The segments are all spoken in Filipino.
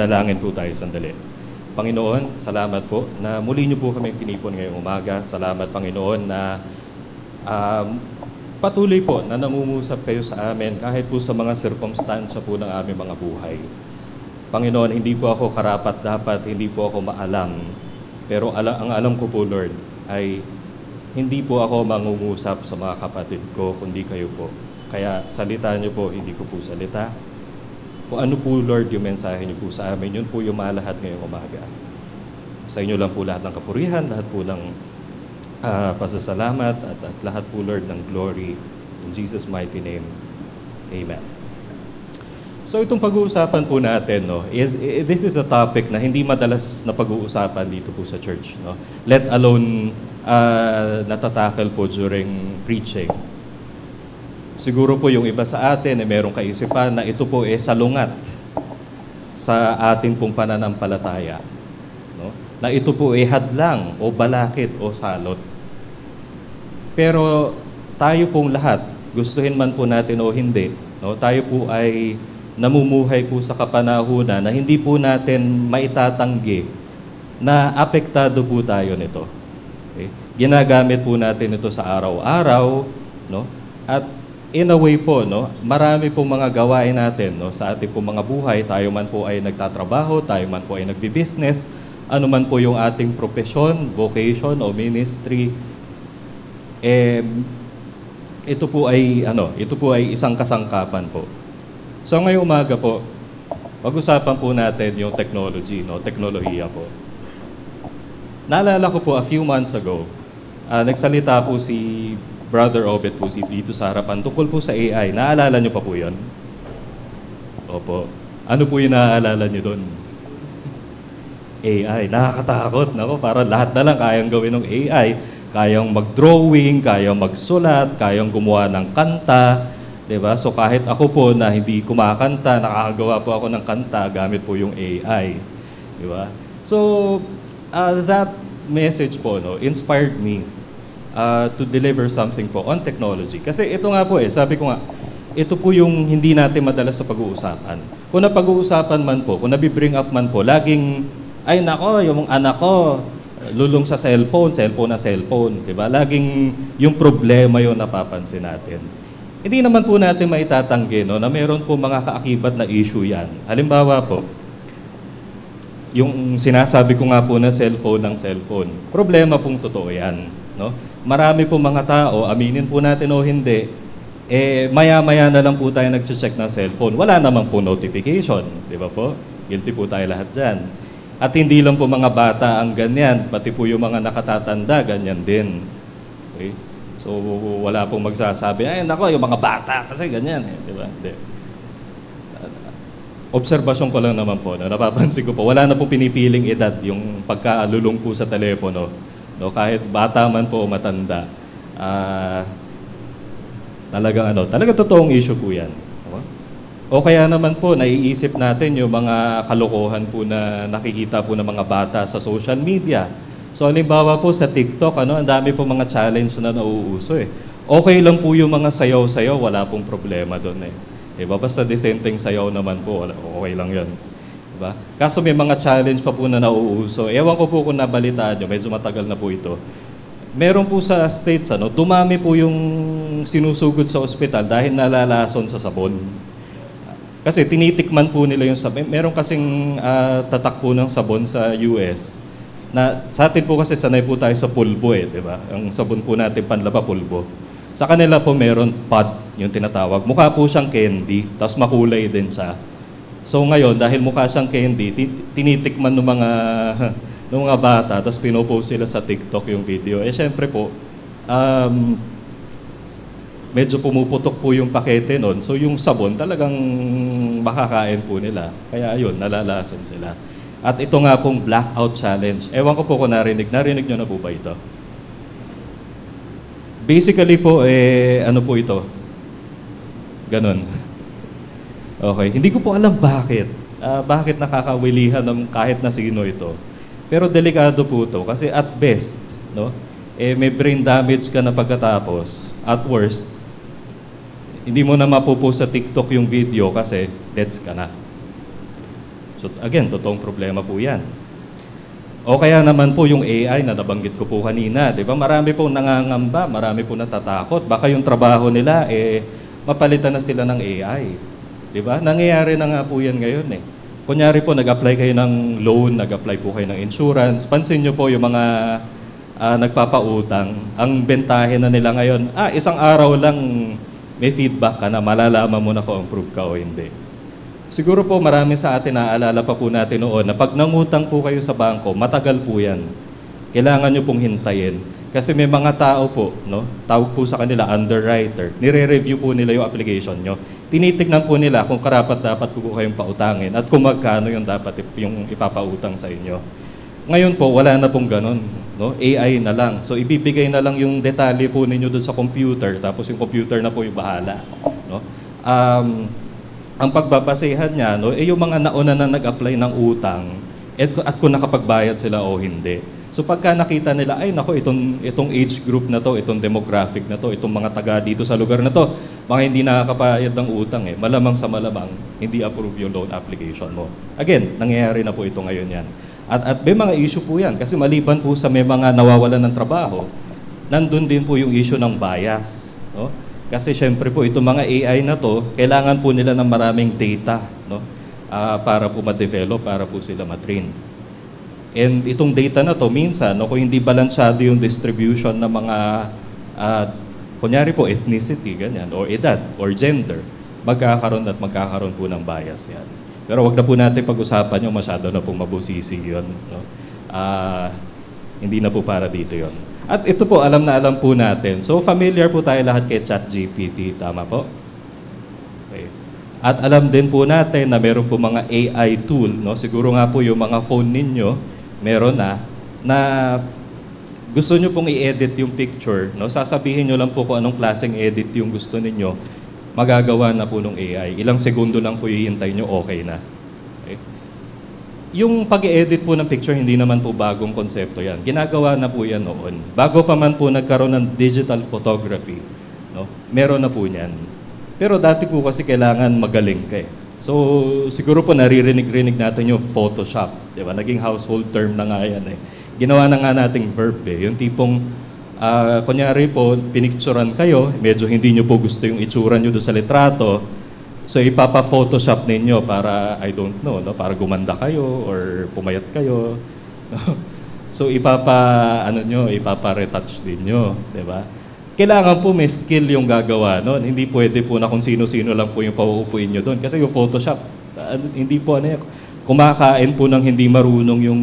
Manalangin po tayo sandali. Panginoon, salamat po na muli niyo po kami pinipon ngayong umaga. Salamat, Panginoon, na patuloy po na nangungusap kayo sa amin kahit po sa mga sirkumstansya po ng aming mga buhay. Panginoon, hindi po ako karapat-dapat, hindi po ako maalam. Pero ang alam ko po, Lord, ay hindi po ako mangungusap sa mga kapatid ko, kundi kayo po. Kaya salita niyo po, hindi ko po salita. Kung ano po, Lord, yung mensahe niyo po sa amin, yun po yung malahad ngayong umaga. Sa inyo lang po lahat ng kapurihan, lahat po ng pasasalamat, at lahat po, Lord, ng glory. In Jesus' mighty name, Amen. So itong pag-uusapan po natin, no, this is a topic na hindi madalas na pag-uusapan dito po sa church. No? Let alone natatackle po during preaching. Siguro po yung iba sa atin merong kaisipan na ito po salungat sa ating pong pananampalataya. No? Na ito po hadlang o balakid o salot. Pero tayo pong lahat, gustuhin man po natin o hindi, no, tayo po ay namumuhay po sa kapanahunan na hindi po natin maitatanggi na apektado po tayo nito. Okay? Ginagamit po natin ito sa araw-araw, no? At in a way po, no, marami pong mga gawain natin, no, sa ating pong mga buhay. Tayo man po ay nagtatrabaho, tayo man po ay nagbi-business, ano man po yung ating profession, vocation o ministry, ito po ay isang kasangkapan po. So ngayong umaga po, pag-usapan po natin yung technology, no? Teknolohiya po. Naalala ko po a few months ago, nagsalita po si Brother Obet po dito sa harapan tungkol po sa AI. Naalala niyo pa po yun? Opo. Ano po yung naaalala niyo doon? AI. Nakakatakot. Nako, para lahat na lang kayang gawin ng AI. Kayang mag-drawing, kayang magsulat, kayang gumawa ng kanta. Diba? So kahit ako po na hindi kumakanta, nakakagawa po ako ng kanta gamit po yung AI. Diba? So that message po, no, inspired me to deliver something po on technology. Kasi ito nga po sabi ko nga, ito po yung hindi natin madalas sa pag-uusapan. Kung napag-uusapan man po, kung nabibring up man po, laging, ay nako, yung anak ko, lulong sa cellphone na cellphone. Diba? Laging yung problema yung napapansin natin. Hindi naman po natin maitatanggi, no, na meron po mga kaakibat na issue yan. Halimbawa po, yung sinasabi ko nga po na cellphone. Problema pong totoo yan. No? Marami po mga tao, aminin po natin o hindi, maya-maya na lang po tayo nag-check ng cellphone. Wala naman po notification. Di ba po? Guilty po tayo lahat dyan. At hindi lang po mga bata ang ganyan, pati po yung mga nakatatanda, ganyan din. Okay? So, wala pong magsasabi, ay nako, yung mga bata, kasi ganyan. Di ba? Hindi. Obserbasyon ko lang naman po, no? Napapansin ko po, wala na pong pinipiling edad yung pagkalulong po sa telepono. No? Kahit bata man po o matanda. Talagang totoong issue po yan. No? O kaya naman po, naiisip natin yung mga kalokohan po na nakikita po ng mga bata sa social media. So, halimbawa po sa TikTok, ang dami po mga challenge na nauuso Okay lang po yung mga sayaw-sayaw, wala pong problema doon Diba? Basta decenteng sayaw naman po, okay lang yun. Diba? Kaso may mga challenge pa po na nauuso. Ewan ko po kung nabalitaan nyo, medyo matagal na po ito. Meron po sa States, dumami po yung sinusugod sa ospital dahil nalalason sa sabon. Kasi tinitikman po nila yung sabon. Meron kasing tatak po ng sabon sa US. Na sa atin po kasi sanay po tayo sa pulbo di ba? Ang sabon po natin panlaba pulbo. Sa kanila po meron pod, yung tinatawag. Mukha po siyang candy, tapos makulay din siya. So ngayon, dahil mukha siyang candy, tinitikman ng mga bata, tapos pinopost sila sa TikTok yung video. Syempre po, medyo pumuputok po yung pakete nun. So yung sabon talagang makakain po nila. Kaya ayun, nalalason sila. At ito nga pong blackout challenge. Ewan ko po kung narinig nyo na po ba ito? Basically po, ano po ito? Ganon. Okay. Hindi ko po alam bakit. Bakit nakakawilihan ng kahit na sino ito. Pero delikado po ito. Kasi at best, no, may brain damage ka na pagkatapos. At worst, hindi mo na mapupost sa TikTok yung video kasi deads ka na. So again, totoong problema po yan. O kaya naman po yung AI na nabanggit ko po kanina, di ba? Marami po nangangamba, marami po natatakot. Baka yung trabaho nila, mapalitan na sila ng AI. Di ba? Nangyayari na nga po yan ngayon eh. Kunyari po, nag-apply kayo ng loan, nag-apply po kayo ng insurance. Pansin nyo po yung mga nagpapautang, ang bentahe na nila ngayon, isang araw lang may feedback ka na, malalaman mo na kung approve ka o hindi. Siguro po marami sa atin, naaalala pa po natin noon, na pag nangutang po kayo sa bangko, matagal po yan. Kailangan nyo pong hintayin. Kasi may mga tao po, no? Tawag po sa kanila, underwriter. Nire-review po nila yung application nyo. Tinitignan po nila kung karapat-dapat po kayong pautangin at kung magkano yung dapat yung ipapautang sa inyo. Ngayon po, wala na pong ganun. No? AI na lang. So, ibibigay na lang yung detalye po ninyo doon sa computer, tapos yung computer na po yung bahala. No? Ang pagbabasehan niya, no, yung mga nauna na nag-apply ng utang at kung nakapagbayad sila o hindi. So pagka nakita nila, ay nako, itong age group na to, itong demographic na to, itong mga taga dito sa lugar na to, mga hindi nakakapayad ng utang malamang sa malamang, hindi approve yung loan application mo. Again, nangyayari na po ito ngayon yan. At may mga issue po yan, kasi maliban po sa may mga nawawalan ng trabaho, nandun din po yung issue ng bias. No? Kasi syempre po, itong mga AI na to, kailangan po nila ng maraming data, no? Para po ma-develop, para po sila ma-train. And itong data na to, minsan, no, kung hindi balansyado yung distribution ng mga, kunyari po, ethnicity, ganyan, or edad, or gender, magkakaroon po ng bias yan. Pero wag na po natin pag-usapan yung masyado na pong mabusisi yun. No? Hindi na po para dito yon. At ito po, alam na alam po natin. So, familiar po tayo lahat kay ChatGPT, tama po? Okay. At alam din po natin na meron po mga AI tool, no? Siguro nga po yung mga phone ninyo, meron na gusto nyo pong i-edit yung picture, no? Sasabihin nyo lang po kung anong klaseng edit yung gusto ninyo, magagawa na po ng AI. Ilang segundo lang po hihintay nyo, okay na. Okay? Yung pag-edit po ng picture, hindi naman po bagong konsepto yan. Ginagawa na po yan noon. Bago pa man po nagkaroon ng digital photography, no? Meron na po yan. Pero dati po kasi kailangan magaling ka eh. So, siguro po naririnig-rinig natin yung Photoshop. Di ba? Naging household term na nga yan eh. Ginawa na nga nating verb eh. Yung tipong, kunyari po, pinicturan kayo, medyo hindi nyo po gusto yung itsura nyo doon sa litrato, so ipapa-Photoshop ninyo para, I don't know, no? Para gumanda kayo or pumayat kayo. So ipapa-retouch din nyo, di ba? Kailangan po may skill yung gagawa noon. Hindi pwede po na kung sino-sino lang po yung pauupuin nyo doon. Kasi yung Photoshop, hindi po kumakain po ng hindi marunong yung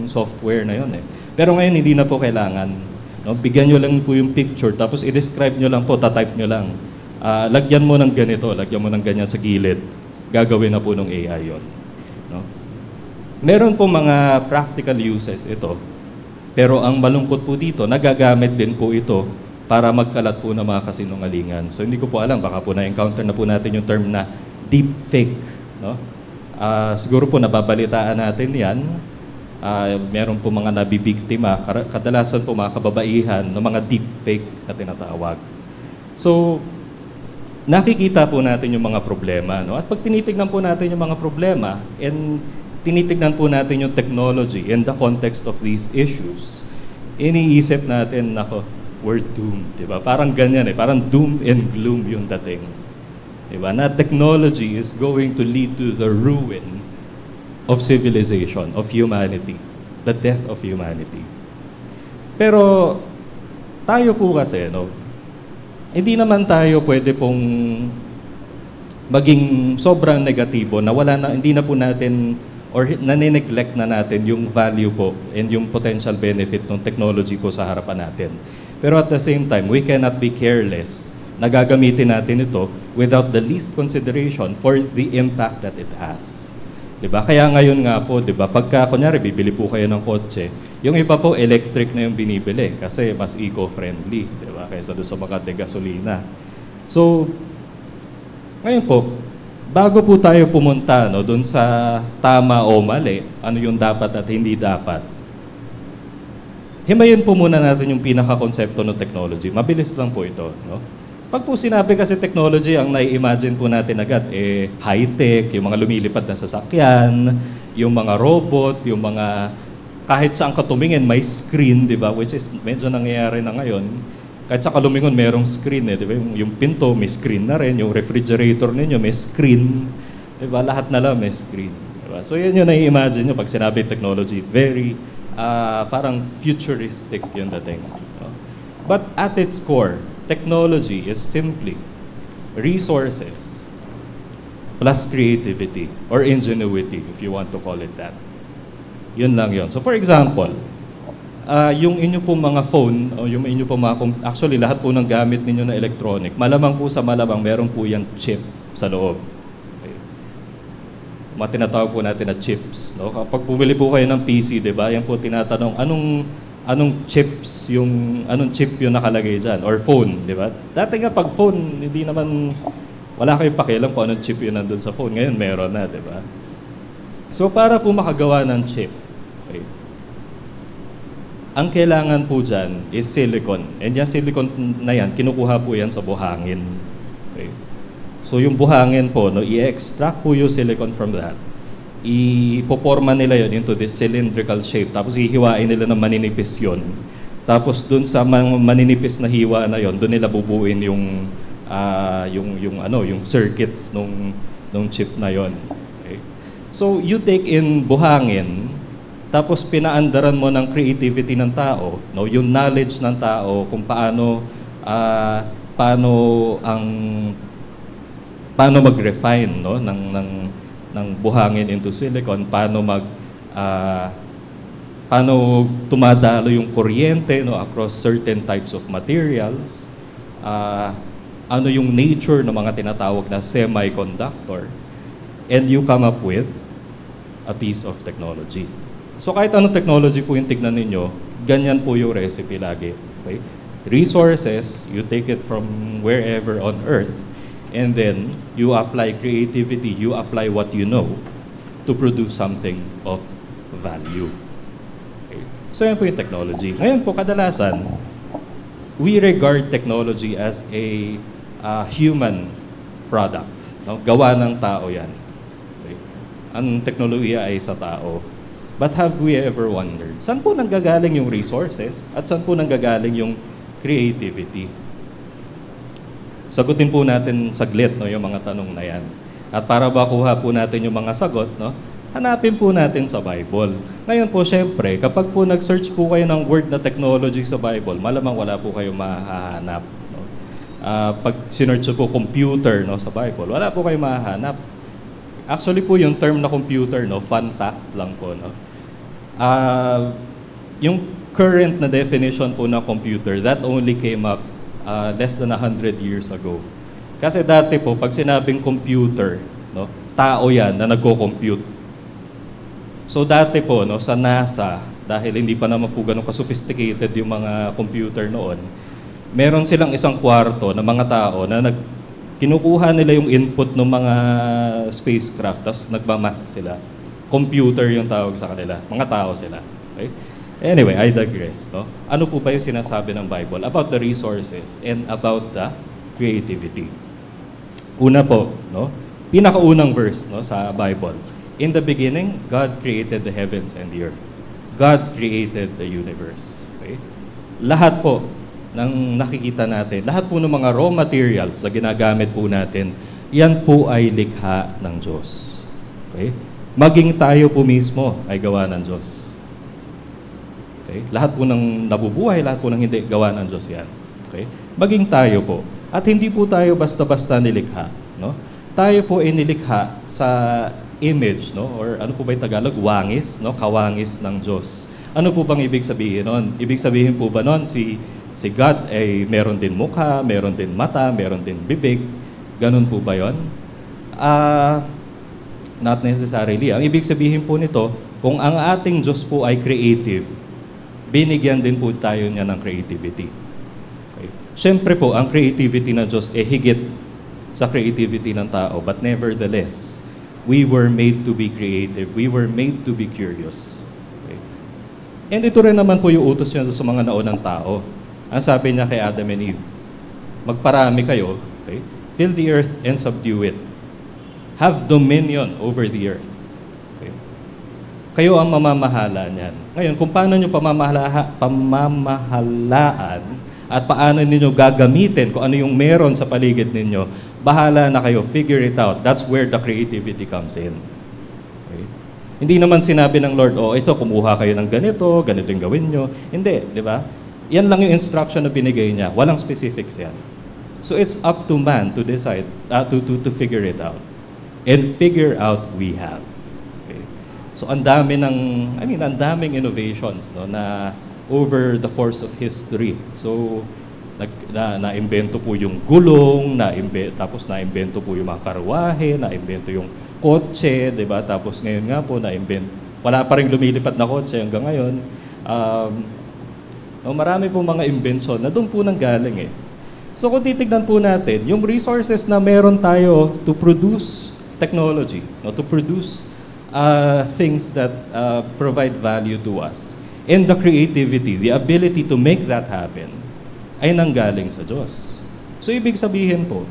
software na yun eh. Pero ngayon hindi na po kailangan. No? Bigyan nyo lang po yung picture, tapos i-describe nyo lang po, tatype nyo lang. Lagyan mo ng ganito, lagyan mo ng ganyan sa gilid. Gagawin na po ng AI yun. No? Meron po mga practical uses ito. Pero ang malungkot po dito, nagagamit din po ito para magkalat po ng mga kasinungalingan. So hindi ko po alam, baka po na-encounter na po natin yung term na deepfake. No? Siguro po nababalitaan natin yan. Meron po mga nabibiktima, kadalasan po mga kababaihan ng mga deepfake na tinatawag. So, nakikita po natin yung mga problema. No? At pag tinitignan po natin yung mga problema and tinitignan po natin yung technology in the context of these issues, iniisip natin, nako, we're doomed. Diba? Parang ganyan eh. Parang doom and gloom yung dating. Diba? Na technology is going to lead to the ruin of civilization, of humanity, the death of humanity. Pero tayo po kasi, no, hindi naman tayo pwede pong maging sobrang negatibo na hindi na po natin or nanineglect na natin yung value po and yung potential benefit ng technology po sa harapan natin. Pero at the same time, we cannot be careless na gagamitin natin ito without the least consideration for the impact that it has. Diba? Kaya ngayon nga po, diba, pagka kunyari bibili po kayo ng kotse, yung iba po electric na yung binibili kasi mas eco-friendly, diba? Kaysa doon sa mga de-gasolina. So, ngayon po, bago po tayo pumunta no, doon sa tama o mali, ano yung dapat at hindi dapat, himayin po muna natin yung pinaka-konsepto ng technology. Mabilis lang po ito. No? Pag po sinabi kasi technology, ang nai-imagine po natin agad, high-tech, yung mga lumilipad na sasakyan, yung mga robot, yung mga kahit saan ka tumingin may screen, di ba? Which is medyo nangyayari na ngayon. Kahit sa kalumingon merong screen, di ba? Yung pinto may screen na rin, yung refrigerator ninyo may screen, di ba? Lahat na lang may screen. Diba? So yan yung nai-imagine nyo pag sinabi technology, very parang futuristic yung dating. No? But at its core, technology is simply resources plus creativity or ingenuity, if you want to call it that. Yun lang yun. So for example, yung inyo pong mga phone, o yung inyo pong mga, actually lahat po ng gamit ninyo na electronic, malamang po sa malamang meron po yung chip sa loob. Mga tinatawag po natin na chips. No? Kapag bumili po kayo ng PC, di ba? Yan po tinatanong, anong chips anong chip yung nakalagay dyan? Or phone, di ba? Dati nga pag phone, hindi naman, wala kayong pakialam kung anong chip yun nandun sa phone. Ngayon meron na, di ba? So para po makagawa ng chip, okay, ang kailangan po dyan is silicon. And yung silicon na yan, kinukuha po yan sa buhangin. Okay. So yung buhangin po, no, i-extract po yung silicon from that. Ipoporma nila yon into this cylindrical shape. Tapos hihiwain nila ng maninipis yon. Tapos dun sa maninipis na hiwa na yon, dun nila bubuin yung circuits nung chip na yon. Okay. So you take in buhangin, tapos pinaandaran mo ng creativity ng tao, no, yung knowledge ng tao kung paano mag-refine, no, ng buhangin into silicon, paano tumadalo yung kuryente, no, across certain types of materials, ano yung nature ng mga tinatawag na semiconductor, and you come up with a piece of technology. So kahit anong technology po yung tignan ninyo, ganyan po yung recipe lagi. Okay? Resources, you take it from wherever on earth, and then you apply creativity, you apply what you know to produce something of value. Okay. So yan po yung technology. Ngayon po, kadalasan, we regard technology as a human product. No? Gawa ng tao yan. Okay. Ang teknolohiya ay sa tao. But have we ever wondered, saan po nanggagaling yung resources at saan po nanggagaling yung creativity? Sagutin po natin saglit, no, yung mga tanong na yan. At para makuha po natin yung mga sagot, no, hanapin po natin sa Bible. Ngayon po, syempre, kapag po nag-search po kayo ng word na technology sa Bible, malamang wala po kayo mahahanap. No? Pag sinearch po computer, no, sa Bible, wala po kayo mahahanap. Actually po, yung term na computer, no, fun fact lang po, no, yung current na definition po ng computer, that only came up less than 100 years ago. Kasi dati po, pag sinabing computer, no, tao yan na nagko-compute. So dati po, no, sa NASA, dahil hindi pa naman po ganun ka-sophisticated yung mga computer noon, meron silang isang kwarto na mga tao na kinukuha nila yung input ng mga spacecraft, tapos nagmamath sila. Computer yung tawag sa kanila. Mga tao sila. Okay? Anyway, I digress. No? Ano po ba yung sinasabi ng Bible about the resources and about the creativity? Una po, no? Pinakaunang verse, no, sa Bible. In the beginning, God created the heavens and the earth. God created the universe. Okay? Lahat po ng nakikita natin, lahat po ng mga raw materials na ginagamit po natin, yan po ay likha ng Diyos. Okay? Maging tayo po mismo ay gawa ng Diyos. Okay? Lahat po ng nabubuhay, lahat po ng hindi, gawa ng Diyos yan. Okay? Maging tayo po. At hindi po tayo basta-basta nilikha. No? Tayo po ay nilikha sa image, no? Or ano po ba yung Tagalog? Wangis, no? Kawangis ng Diyos. Ano po bang ibig sabihin nun? Ibig sabihin po ba nun, si God ay meron din mukha, meron din mata, meron din bibig? Ganun po ba yun? Not necessarily. Ang ibig sabihin po nito, kung ang ating Diyos po ay creative, binigyan din po tayo niya ng creativity. Okay. Siyempre po, ang creativity ng Diyos ay higit sa creativity ng tao. But nevertheless, we were made to be creative. We were made to be curious. Okay. And ito rin naman po yung utos niya sa mga naunang tao. Ang sabi niya kay Adam and Eve, magparami kayo, okay? Fill the earth and subdue it. Have dominion over the earth. Okay. Kayo ang mamamahala niyan. Ngayon, kung paano nyo pamamahalaan at paano ninyo gagamitin, kung ano yung meron sa paligid ninyo, bahala na kayo, figure it out. That's where the creativity comes in. Okay? Hindi naman sinabi ng Lord, ito, kumuha kayo ng ganito, ganito yung gawin nyo. Hindi, di ba? Yan lang yung instruction na binigay niya. Walang specifics yan. So it's up to man to decide, to figure it out. And figure out we have. Okay? So ang daming innovations, no, na over the course of history. So na-imbento po yung gulong, tapos na-imbento po yung mga karwahe, na-imbento yung kotse, 'di ba? Tapos ngayon nga po na-imbento. Wala pa ring lumilipad na kotse hanggang ngayon. Marami po mga invention na doon po nang galing eh. So kung titignan po natin, yung resources na meron tayo to produce technology, no, to produce things that provide value to us, and the creativity, the ability to make that happen, ay nanggaling sa Diyos. So ibig sabihin po,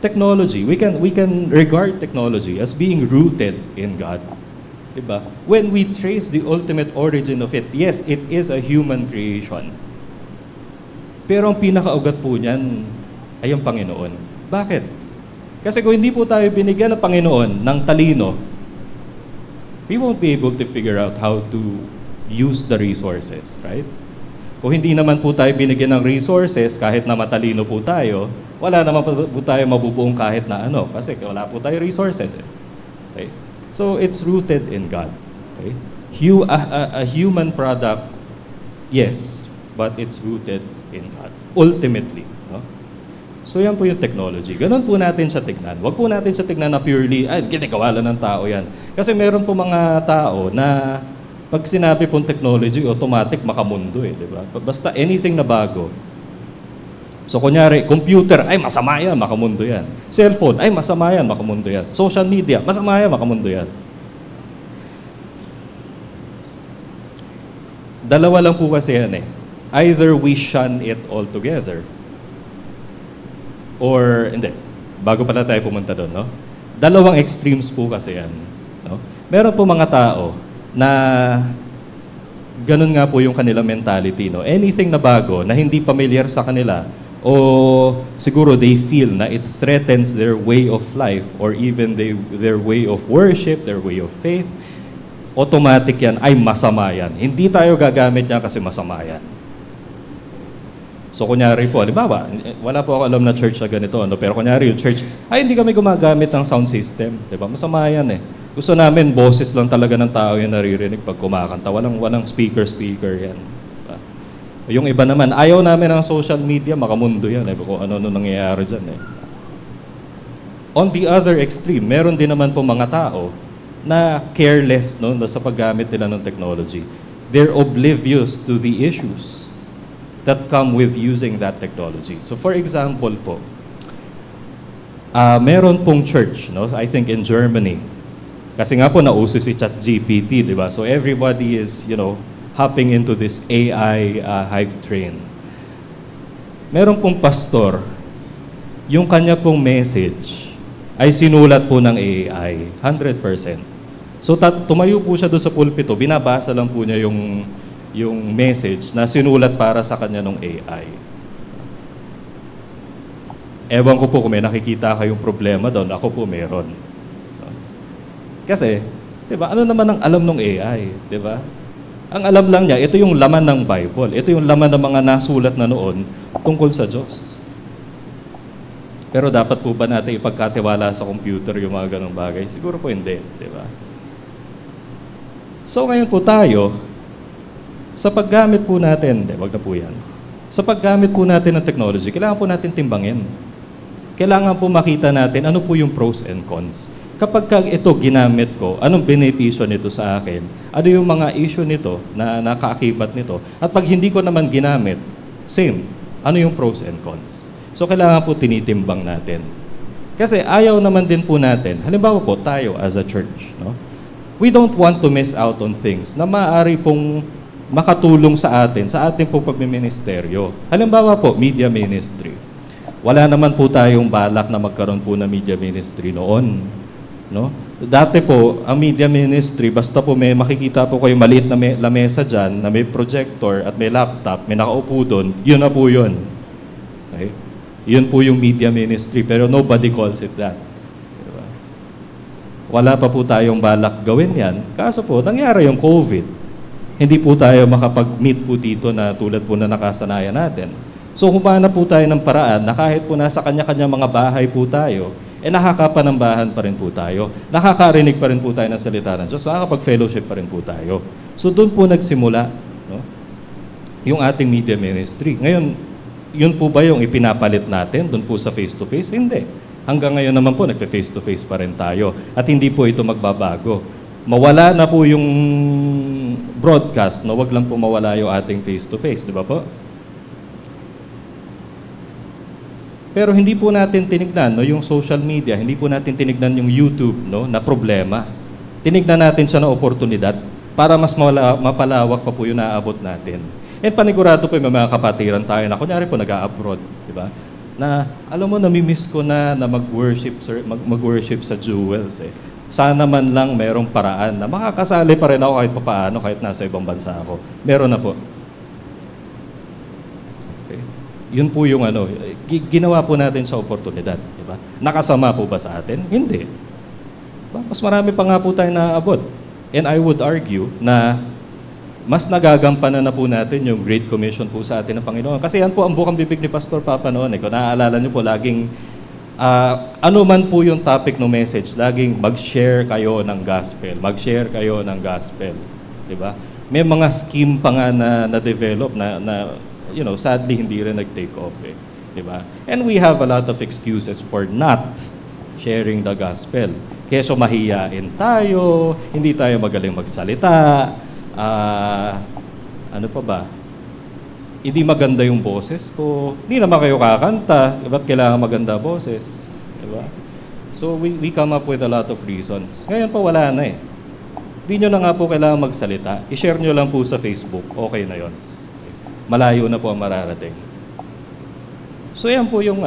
technology, we can regard technology as being rooted in God. Diba? When we trace the ultimate origin of it, yes, it is a human creation. Pero ang pinakaugat po niyan ay ang Panginoon. Bakit? Kasi kung hindi po tayo binigyan ng Panginoon ng talino, we won't be able to figure out how to use the resources, right? Kung hindi naman po tayo binigyan ng resources, kahit na matalino po tayo, wala naman po tayo mabubuong kahit na ano, kasi wala po tayo resources. Okay? So, it's rooted in God. Okay? A human product, yes, but it's rooted in God. Ultimately. No? So, yan po yung technology. Ganon po natin siya tignan. Huwag po natin siya tignan na purely, ginagawa lang ng tao yan. Kasi meron po mga tao na pag sinabi pong technology, automatic makamundo eh, di ba? Basta anything na bago. So, kunyari, computer, masama yan, makamundo yan. Cellphone, masama yan, makamundo yan. Social media, masama yan, makamundo yan. Dalawa lang po kasi yan eh. Either we shun it altogether, or, hindi, bago pala tayo pumunta doon, no? Dalawang extremes po kasi yan. No? Meron po mga tao na ganun nga po yung kanilang mentality, no? Anything na bago, na hindi familiar sa kanila, o siguro they feel na it threatens their way of life or even their way of worship, their way of faith, automatic yan, masama yan. Hindi tayo gagamit yan kasi masama yan. So kunyari po, halimbawa, wala po ako alam na church na ganito, no? Pero kunyari yung church, hindi kami gumagamit ng sound system. Diba? Masama yan eh. Gusto namin, boses lang talaga ng tao yung naririnig pag kumakanta. Walang speaker yan. Diba? Yung iba naman, ayaw namin ng social media, makamundo yan. Kung ano nangyayari dyan eh. On the other extreme, meron din naman po mga tao na careless, no, sa paggamit nila ng technology. They're oblivious to the issues that come with using that technology. So for example po, meron pong church, no, I think in Germany, kasi nga po nauso si ChatGPT, di ba? So everybody is, hopping into this AI hype train. Meron pong pastor, yung kanya pong message ay sinulat po ng AI, 100%. So tumayo po siya doon sa pulpito, binabasa lang po niya yung message na sinulat para sa kanya ng AI. Ewan ko po kung may nakikita kayong problema doon, ako po meron. Kasi, di ba, ano naman ang alam ng AI, di ba? Ang alam lang niya, ito yung laman ng Bible, ito yung laman ng mga nasulat na noon tungkol sa Diyos. Pero dapat po ba natin ipagkatiwala sa computer yung mga ganong bagay? Siguro po hindi, di ba? So ngayon po tayo, sa paggamit po natin, wag na po yan. Sa paggamit po natin ng technology, kailangan po natin timbangin. Kailangan po makita natin ano po yung pros and cons. Kapag ito ginamit ko, anong benepisyo nito sa akin? Ano yung mga issue nito na nakaakibat nito? At pag hindi ko naman ginamit, same. Ano yung pros and cons? So kailangan po tinitimbang natin. Kasi ayaw naman din po natin, halimbawa po tayo as a church, no? We don't want to miss out on things na maaari pong makatulong sa ating po pagmiministeryo. Halimbawa po, media ministry. Wala naman po tayong balak na magkaroon po ng media ministry noon. No? Dati po, ang media ministry, basta po may makikita po kayo maliit na lamesa dyan, na may projector at may laptop, may nakaupo doon, yun na po yun. Okay? Yun po yung media ministry, pero nobody calls it that. Diba? Wala pa po tayong balak gawin yan. Kaso po, nangyari yung COVID. Hindi po tayo makapag-meet po dito na tulad po na nakasanayan natin. So, humana po tayo ng paraan na kahit po nasa kanya-kanya mga bahay po tayo, nakakapanambahan pa rin po tayo. Nakakarinig pa rin po tayo ng salita ng Diyos. Nakakapag-fellowship pa rin po tayo. So doon po nagsimula, no, yung ating media ministry. Ngayon, yun po ba yung ipinapalit natin doon po sa face-to-face? Hindi. Hanggang ngayon naman po, nagpe-face-to-face pa rin tayo. At hindi po ito magbabago. Mawala na po yung broadcast, no? Wag lang po mawala yung ating face-to-face. Di ba po? Pero hindi po natin tinignan, no, yung social media, hindi po natin tinignan yung YouTube, no, na problema. Tinignan natin siya na oportunidad para mas mapalawak pa po yung naaabot natin. And panigurado po yung mga kapatiran tayo na kunyari po nag-a-abroad, di ba? Na alam mo, nami-miss ko na mag-worship sa Jewels. Sana man lang merong paraan na makakasali pa rin ako kahit papaano, kahit nasa ibang bansa ako. Meron na po. Yun po yung ginawa po natin sa oportunidad, di ba? Nakasama po ba sa atin? Hindi. Diba? Mas marami pa nga po tayo naaabot. And I would argue na mas nagagampanan na po natin yung Great Commission po sa atin ng Panginoon. Kasi yan po ang bukang bibig ni Pastor Papa noon. Kung naaalala niyo po, laging ano man po yung topic ng message, laging mag-share kayo ng gospel. Mag-share kayo ng gospel. Di ba? May mga scheme pa nga na-develop na you know, sadly, hindi rin nag-take off Diba? And we have a lot of excuses for not sharing the gospel. Keso mahiyain tayo, hindi tayo magaling magsalita, ano pa ba? Hindi maganda yung boses ko, hindi naman kayo kakanta, ba't kailangan maganda boses? Diba? So we come up with a lot of reasons. Ngayon pa wala na Hindi nyo na nga po kailangan magsalita. I-share nyo lang po sa Facebook, okay na yon. Malayo na po ang mararating. So yan po yung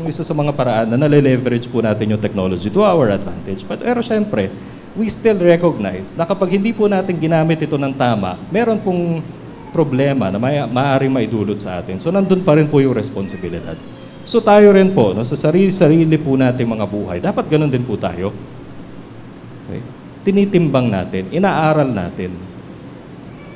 isa sa mga paraan na nale-leverage po natin yung technology to our advantage. Pero syempre, we still recognize na kapag hindi po natin ginamit ito ng tama, meron pong problema na maaaring maidulot sa atin. So nandun pa rin po yung responsibilidad. So tayo rin po, no, sa sarili po nating mga buhay, dapat ganun din po tayo. Okay? Tinitimbang natin, inaaral natin.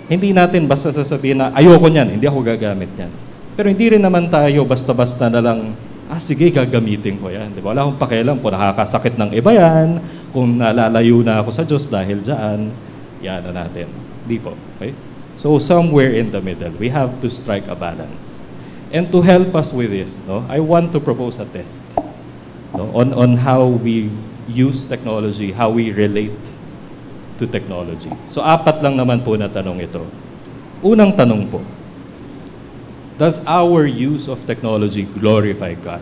Hindi natin basta sasabihin na, ayoko niyan, hindi ako gagamit niyan. Pero hindi rin naman tayo basta-basta na lang, sige, gagamitin ko yan. Diba? Wala akong pakialam kung nakakasakit ng iba yan, kung nalalayo na ako sa Diyos dahil dyan, yan na natin. Hindi po. Okay? So, somewhere in the middle, we have to strike a balance. And to help us with this, no, I want to propose a test, no, on how we use technology, how we relate to technology. So, 4 lang naman po na tanong ito. Unang tanong po, does our use of technology glorify God?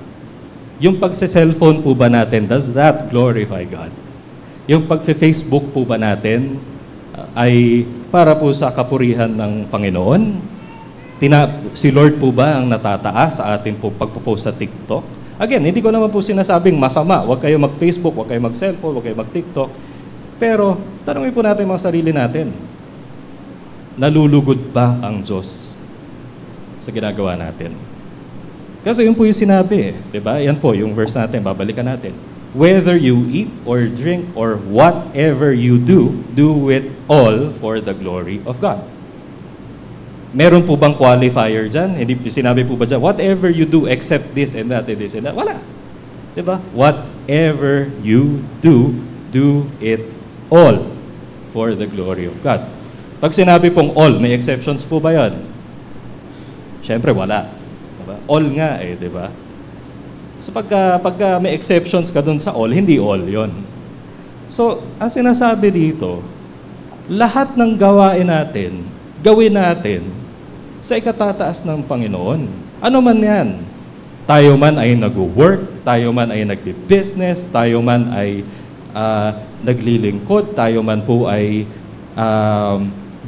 Yung pagsa-cellphone po ba natin, does that glorify God? Yung pagfe-Facebook po ba natin ay para po sa kapurihan ng Panginoon? Si Lord po ba ang natataas sa ating po pagpo-post sa TikTok? Again, hindi ko naman po sinasabing masama. Huwag kayo mag-Facebook, huwag kayo mag-cellphone, huwag kayo mag-TikTok. Pero, tanungin po natin mga sarili natin. Nalulugod ba ang Diyos sa ginagawa natin? Kasi yun po yung sinabi, diba? Yan po, yung verse natin, babalikan natin. Whether you eat or drink or whatever you do, do it all for the glory of God. Meron po bang qualifier dyan? Hindi sinabi po ba dyan, whatever you do except this and that and this and that? Wala. Diba? Whatever you do, do it all for the glory of God. Pag sinabi pong all, may exceptions po ba yan? Siyempre, wala. Diba? All nga diba? So pagka may exceptions ka dun sa all, hindi all yon. So, ang sinasabi dito, lahat ng gawain natin, gawin natin sa ikatataas ng Panginoon. Ano man yan? Tayo man ay nag-work, tayo man ay nag-business, tayo man ay naglilingkod, tayo man po ay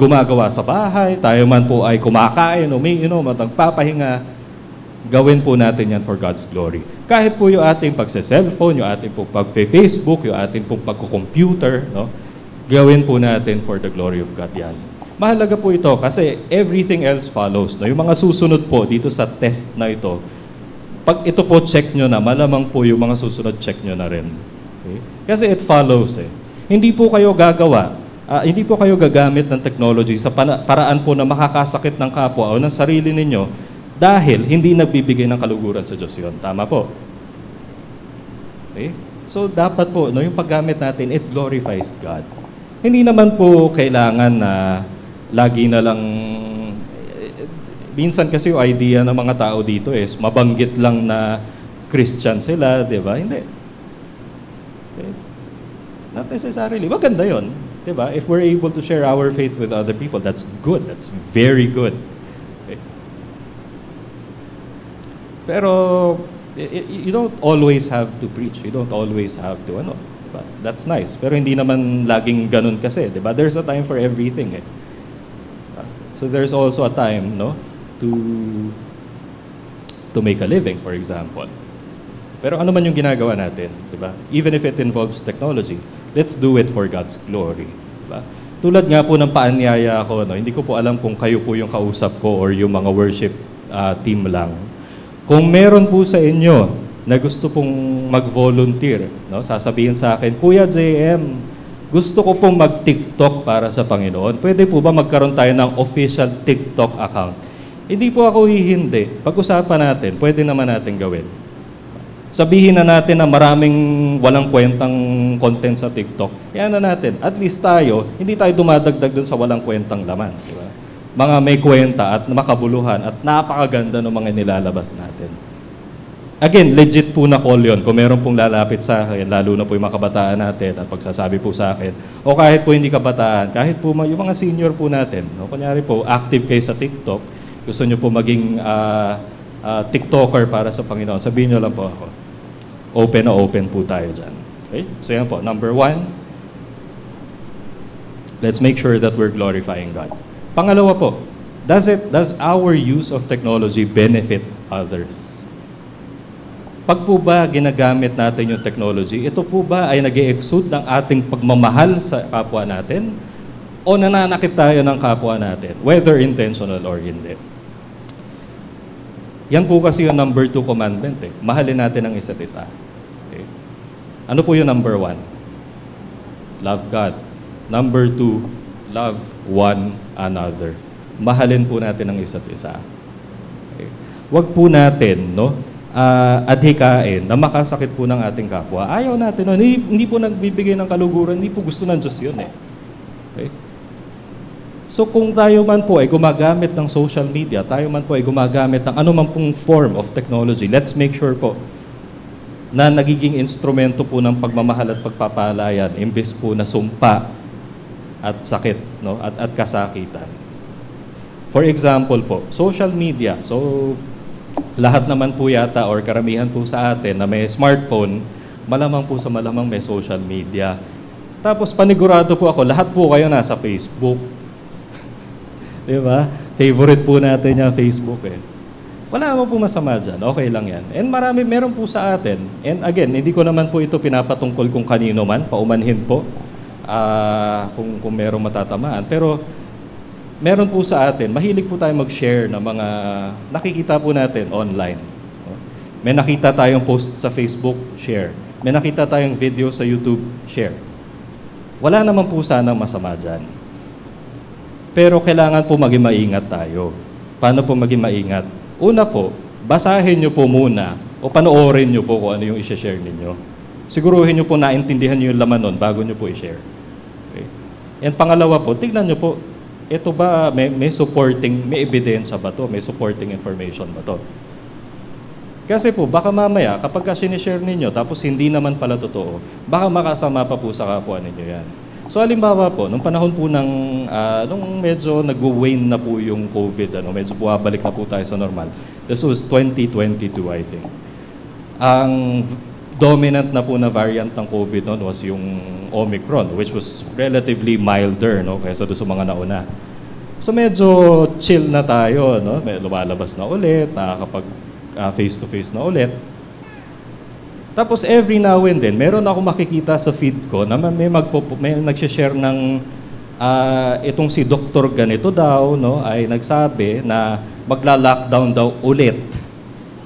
gumagawa sa bahay, tayo man po ay kumakain, umiinom at nagpapahinga. gawin po natin yan for God's glory. Kahit po yung ating pagse-cellphone, yung ating po pag-Facebook, yung ating po pag-computer, no? Gawin po natin for the glory of God yan. Mahalaga po ito kasi everything else follows. No? Yung mga susunod po dito sa test na ito, pag ito po check nyo na, malamang po yung mga susunod check nyo na rin. Okay? Kasi it follows eh. Hindi po kayo gagawa, hindi po kayo gagamit ng technology sa paraan po na makakasakit ng kapwa o ng sarili ninyo dahil hindi nagbibigay ng kaluguran sa Diyos yun. Tama po. Okay? So dapat po, no, yung paggamit natin, it glorifies God. Hindi naman po kailangan na lagi na lang, minsan kasi yung idea ng mga tao dito is mabanggit lang na Christian sila, di ba? Hindi. Okay? Not necessarily. Maganda yun. Di ba? If we're able to share our faith with other people, that's good. That's very good. Okay? Pero, you don't always have to preach. You don't always have to, diba? That's nice. Pero hindi naman laging ganun kasi, di ba? There's a time for everything eh. So there's also a time, no, to make a living, for example. Pero ano man yung ginagawa natin, di ba? Even if it involves technology, let's do it for God's glory. Diba? Tulad nga po ng paanyaya ko, no, hindi ko po alam kung kayo po yung kausap ko or yung mga worship team lang. Kung meron po sa inyo na gusto pong mag-volunteer, no, sasabihin sa akin, Kuya JM, gusto ko pong mag-TikTok para sa Panginoon. Pwede po ba magkaroon tayo ng official TikTok account? Hindi po ako hihindi. Pag-usapan natin, pwede naman natin gawin. Sabihin na natin na maraming walang kwentang content sa TikTok. Yan na natin. At least tayo, hindi tayo dumadagdag dun sa walang kwentang laman. Di ba? Mga may kwenta at makabuluhan at napakaganda ng mga nilalabas natin. Again, legit po na call yun. Kung meron pong lalapit sa akin, lalo na po yung mga kabataan natin at pagsasabi po sa akin, o kahit po hindi kabataan, kahit po yung mga senior po natin, no? Kunyari po, active kayo sa TikTok, gusto nyo po maging TikToker para sa Panginoon, sabihin nyo lang po ako. Open na open po tayo dyan. Okay? So yan po, number 1, let's make sure that we're glorifying God. Pangalawa po, does our use of technology benefit others? Pag po ba ginagamit natin yung technology, ito po ba ay nag-e-exude ng ating pagmamahal sa kapwa natin? O nananakit tayo ng kapwa natin, whether intentional or hindi? Yan po kasi yung number 2 commandment eh. Mahalin natin ang isa't isa. Okay? Ano po yung number 1? Love God. Number 2, love one another. Mahalin po natin ang isa't isa. Okay? Wag po natin, no, adhikain na makasakit po ng ating kapwa. Ayaw natin, no? Hindi po nagbibigay ng kaluguran, hindi po gusto ng Diyos yun eh. Okay? So kung tayo man po ay gumagamit ng social media, tayo man po ay gumagamit ng anumang pong form of technology, let's make sure po na nagiging instrumento po ng pagmamahal at pagpapalayan imbes po na sumpa at sakit, no? at kasakitan. For example po, social media. So lahat naman po yata or karamihan po sa atin na may smartphone, malamang po sa malamang may social media. Tapos panigurado po ako, lahat po kayo nasa Facebook. Di ba? Favorite po natin yung Facebook eh. Wala naman po masama dyan. Okay lang yan. And meron po sa atin. And again, hindi ko naman po ito pinapatungkol kung kanino man, paumanhin po, kung merong matatamaan. Pero meron po sa atin, mahilig po tayo mag-share ng mga nakikita po natin online. May nakita tayong post sa Facebook, share. May nakita tayong video sa YouTube, share. Wala naman po sanang masama dyan. Pero kailangan po maging maingat tayo. Paano po maging maingat? Una po, basahin nyo po muna o panoorin nyo po kung ano yung i-share ninyo. Siguruhin nyo po naintindihan nyo yung laman nun bago nyo po i-share. Okay. And pangalawa po, tignan nyo po, ito ba may supporting, may ebidensya ba to? May supporting information ba to? Kasi po, baka mamaya, kapag sinishare ninyo, tapos hindi naman pala totoo, baka makasama pa po sa kapwa ninyo yan. So, halimbawa po, nung panahon po nung medyo nag-wane na po yung COVID, medyo buwabalik na po tayo sa normal. This was 2022, I think. Ang dominant na po na variant ng COVID noon was yung Omicron, which was relatively milder, no, kaysa doon sa mga nauna. So, medyo chill na tayo, no? May lumalabas na ulit, face-to-face na ulit. Tapos every now and then, meron ako makikita sa feed ko na may nagsishare ng itong si Dr. ganito daw, no, ay nagsabi na magla-lockdown daw ulit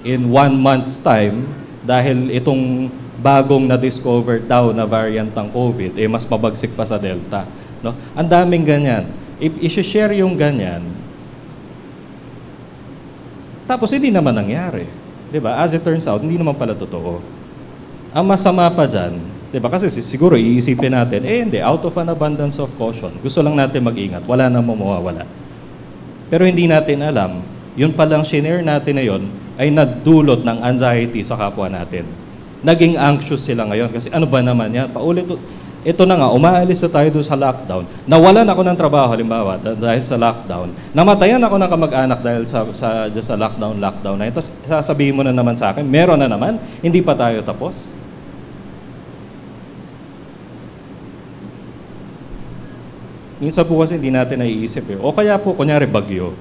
in 1 month's time dahil itong bagong na-discover daw na variant ng COVID, mas mabagsik pa sa Delta. No? Ang daming ganyan. I-share yung ganyan, tapos hindi naman nangyari. Diba? As it turns out, hindi naman pala totoo. Ang masama pa dyan, diba? Kasi siguro iisipin natin, hindi, out of an abundance of caution. Gusto lang natin mag-ingat, wala namang mawawala. Pero hindi natin alam, yun palang shinare natin na yun, ay nagdulot ng anxiety sa kapwa natin. Naging anxious sila ngayon kasi ano ba naman yan? Paulit, ito na nga, umaalis na tayo doon sa lockdown. Nawalan ako ng trabaho, halimbawa, dahil sa lockdown. Namatayan ako ng kamag-anak dahil sa lockdown na ito. Sasabihin mo na naman sa akin, meron na naman, hindi pa tayo tapos. Minsan po kasi hindi natin naiisip. O kaya po, kunyari bagyo.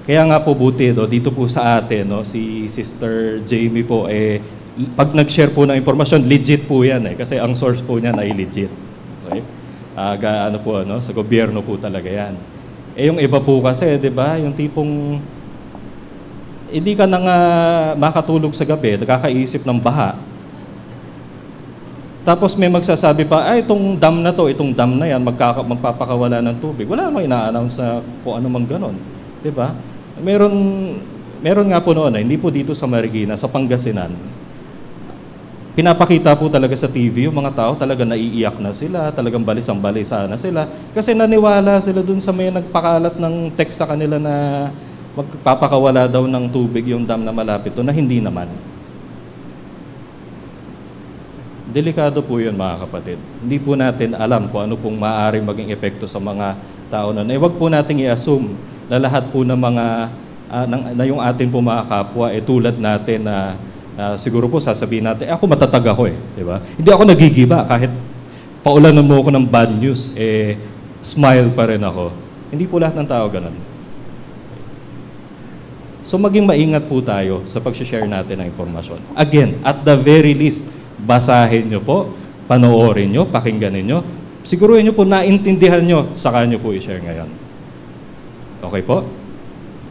Kaya nga po buti, dito po sa atin, si Sister Jamie po, pag nag-share po ng impormasyon, legit po yan kasi ang source po niyan ay legit. Okay? Sa gobyerno po talaga yan. Yung iba po kasi, di ba, yung tipong hindi ka na nga makatulog sa gabi, nakakaisip ng baha. Tapos may magsasabi pa, itong dam na yan, magpapakawala ng tubig. Wala namang ina-announce na kung ano mang ganon. Di ba? Meron nga po noon, hindi po dito sa Marikina, sa Pangasinan. Pinapakita po talaga sa TV yung mga tao, talaga naiiyak na sila, talagang balisang-balisa na sila. Kasi naniwala sila dun sa may nagpakalat ng text sa kanila na magpapakawala daw ng tubig yung dam na malapit doon, na hindi naman. Delikado po yun, mga kapatid. Hindi po natin alam kung ano pong maaaring maging epekto sa mga tao nun. Huwag po natin i-assume na lahat po ng mga, na yung atin po mga kapwa, tulad natin na siguro po sasabihin natin, ako matatag ako di ba? Hindi ako nagigiba kahit paulanan mo ako ng bad news, smile pa rin ako. Hindi po lahat ng tao ganun. So maging maingat po tayo sa pag-share natin ng impormasyon. Again, at the very least, basahin nyo po, panoorin nyo, pakinggan nyo, siguruhin nyo po, naintindihan nyo, saka nyo po i-share ngayon. Okay po?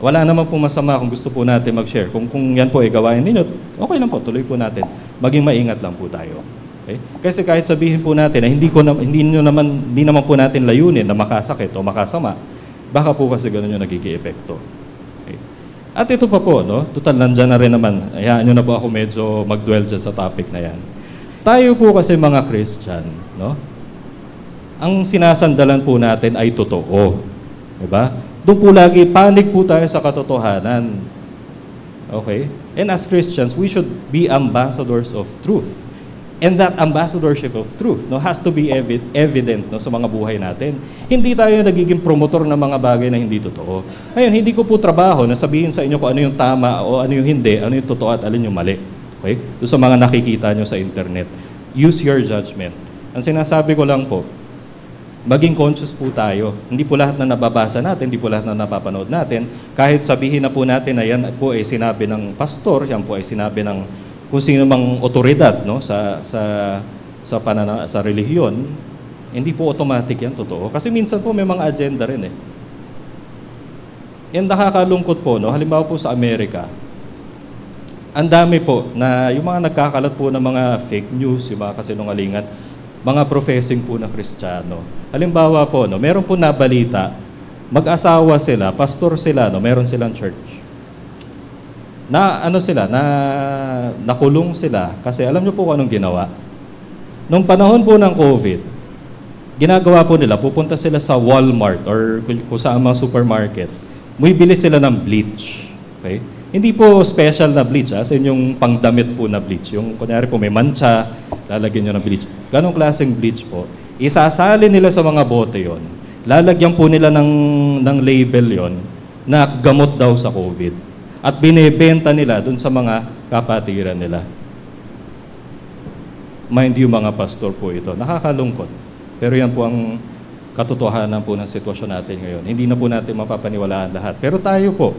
Wala naman po masama kung gusto po natin mag-share. Kung yan po ay gawain ninyo, okay lang po, tuloy po natin. Maging maingat lang po tayo. Okay? Kasi kahit sabihin po natin na hindi naman po natin layunin na makasakit o makasama, baka po kasi ganun yung nagiging epekto. Okay? At ito pa po, total nandyan na rin naman. Hayaan nyo na po ako medyo mag-dwell dyan sa topic na yan. Tayo po kasi mga Christian, ang sinasandalan po natin ay totoo. Diba? Doon po lagi, panig po tayo sa katotohanan. Okay? And as Christians, we should be ambassadors of truth. And that ambassadorship of truth has to be evident sa mga buhay natin. Hindi tayo nagiging promotor ng mga bagay na hindi totoo. Ngayon, hindi ko po trabaho na sabihin sa inyo kung ano yung tama o ano yung hindi, ano yung totoo at alin yung mali. Okay? Doon sa mga nakikita nyo sa internet. Use your judgment. Ang sinasabi ko lang po, maging conscious po tayo. Hindi po lahat na nababasa natin, hindi po lahat na napapanood natin. Kahit sabihin na po natin na yan po ay sinabi ng pastor, yan po ay sinabi ng kung sino mang otoridad sa relihiyon, hindi po automatic yan totoo. Kasi minsan po may mga agenda rin And nakakalungkot po, halimbawa po sa Amerika, ang dami po na yung mga nagkakalat po ng mga fake news, yung mga kasinungalingan, mga professing po na Kristiyano. Halimbawa po, meron po nabalita, mag-asawa sila, pastor sila, meron silang church. Nakulong sila kasi alam niyo po kung anong ginawa. Nung panahon po ng COVID, ginagawa po nila, pupunta sila sa Walmart or kung saan mga supermarket, bumibili sila ng bleach. Okay? Hindi po special na bleach, as in yung pangdamit po na bleach. Yung kunyari po may mancha, lalagyan nyo ng bleach. Ganong klaseng bleach po. Isasali nila sa mga bote yon. Lalagyan po nila ng label yon na gamot daw sa COVID. At binebenta nila dun sa mga kapatiran nila. Mind you, mga pastor po ito. Nakakalungkot. Pero yan po ang katotohanan po ng sitwasyon natin ngayon. Hindi na po natin mapapaniwalaan lahat. Pero tayo po,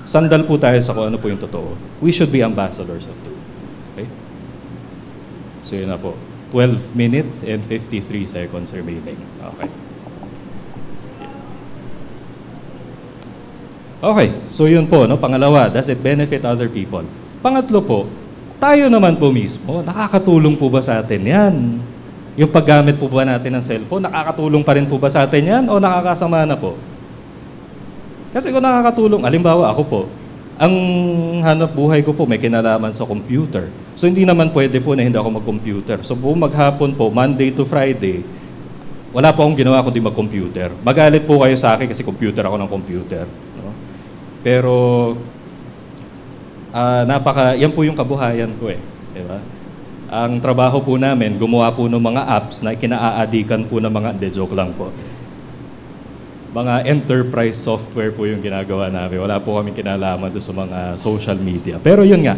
sandal po tayo sa kung ano po yung totoo. We should be ambassadors of truth. Okay? So yun na po. 12 minutes and 53 seconds remaining. Okay. Okay, so yun po, no? Pangalawa, does it benefit other people? Pangatlo po, tayo naman po mismo, nakakatulong po ba sa atin yan? Yung paggamit po ba natin ng cellphone, nakakatulong pa rin po ba sa atin yan o nakakasama na po? Kasi kung nakakatulong, halimbawa ako po, ang hanap buhay ko po may kinalaman sa computer. So hindi naman pwede po na hindi ako mag-computer. So buong maghapon po, Monday to Friday, wala po akong ginawa kundi mag-computer. Magalit po kayo sa akin kasi computer ako ng computer. No? Pero, yan po yung kabuhayan ko eh. Diba? Ang trabaho po namin, gumawa po ng mga apps na kinaaadikan po ng mga, joke lang po. Mga enterprise software po yung ginagawa namin. Wala po kami kinalaman doon sa mga social media. Pero yun nga,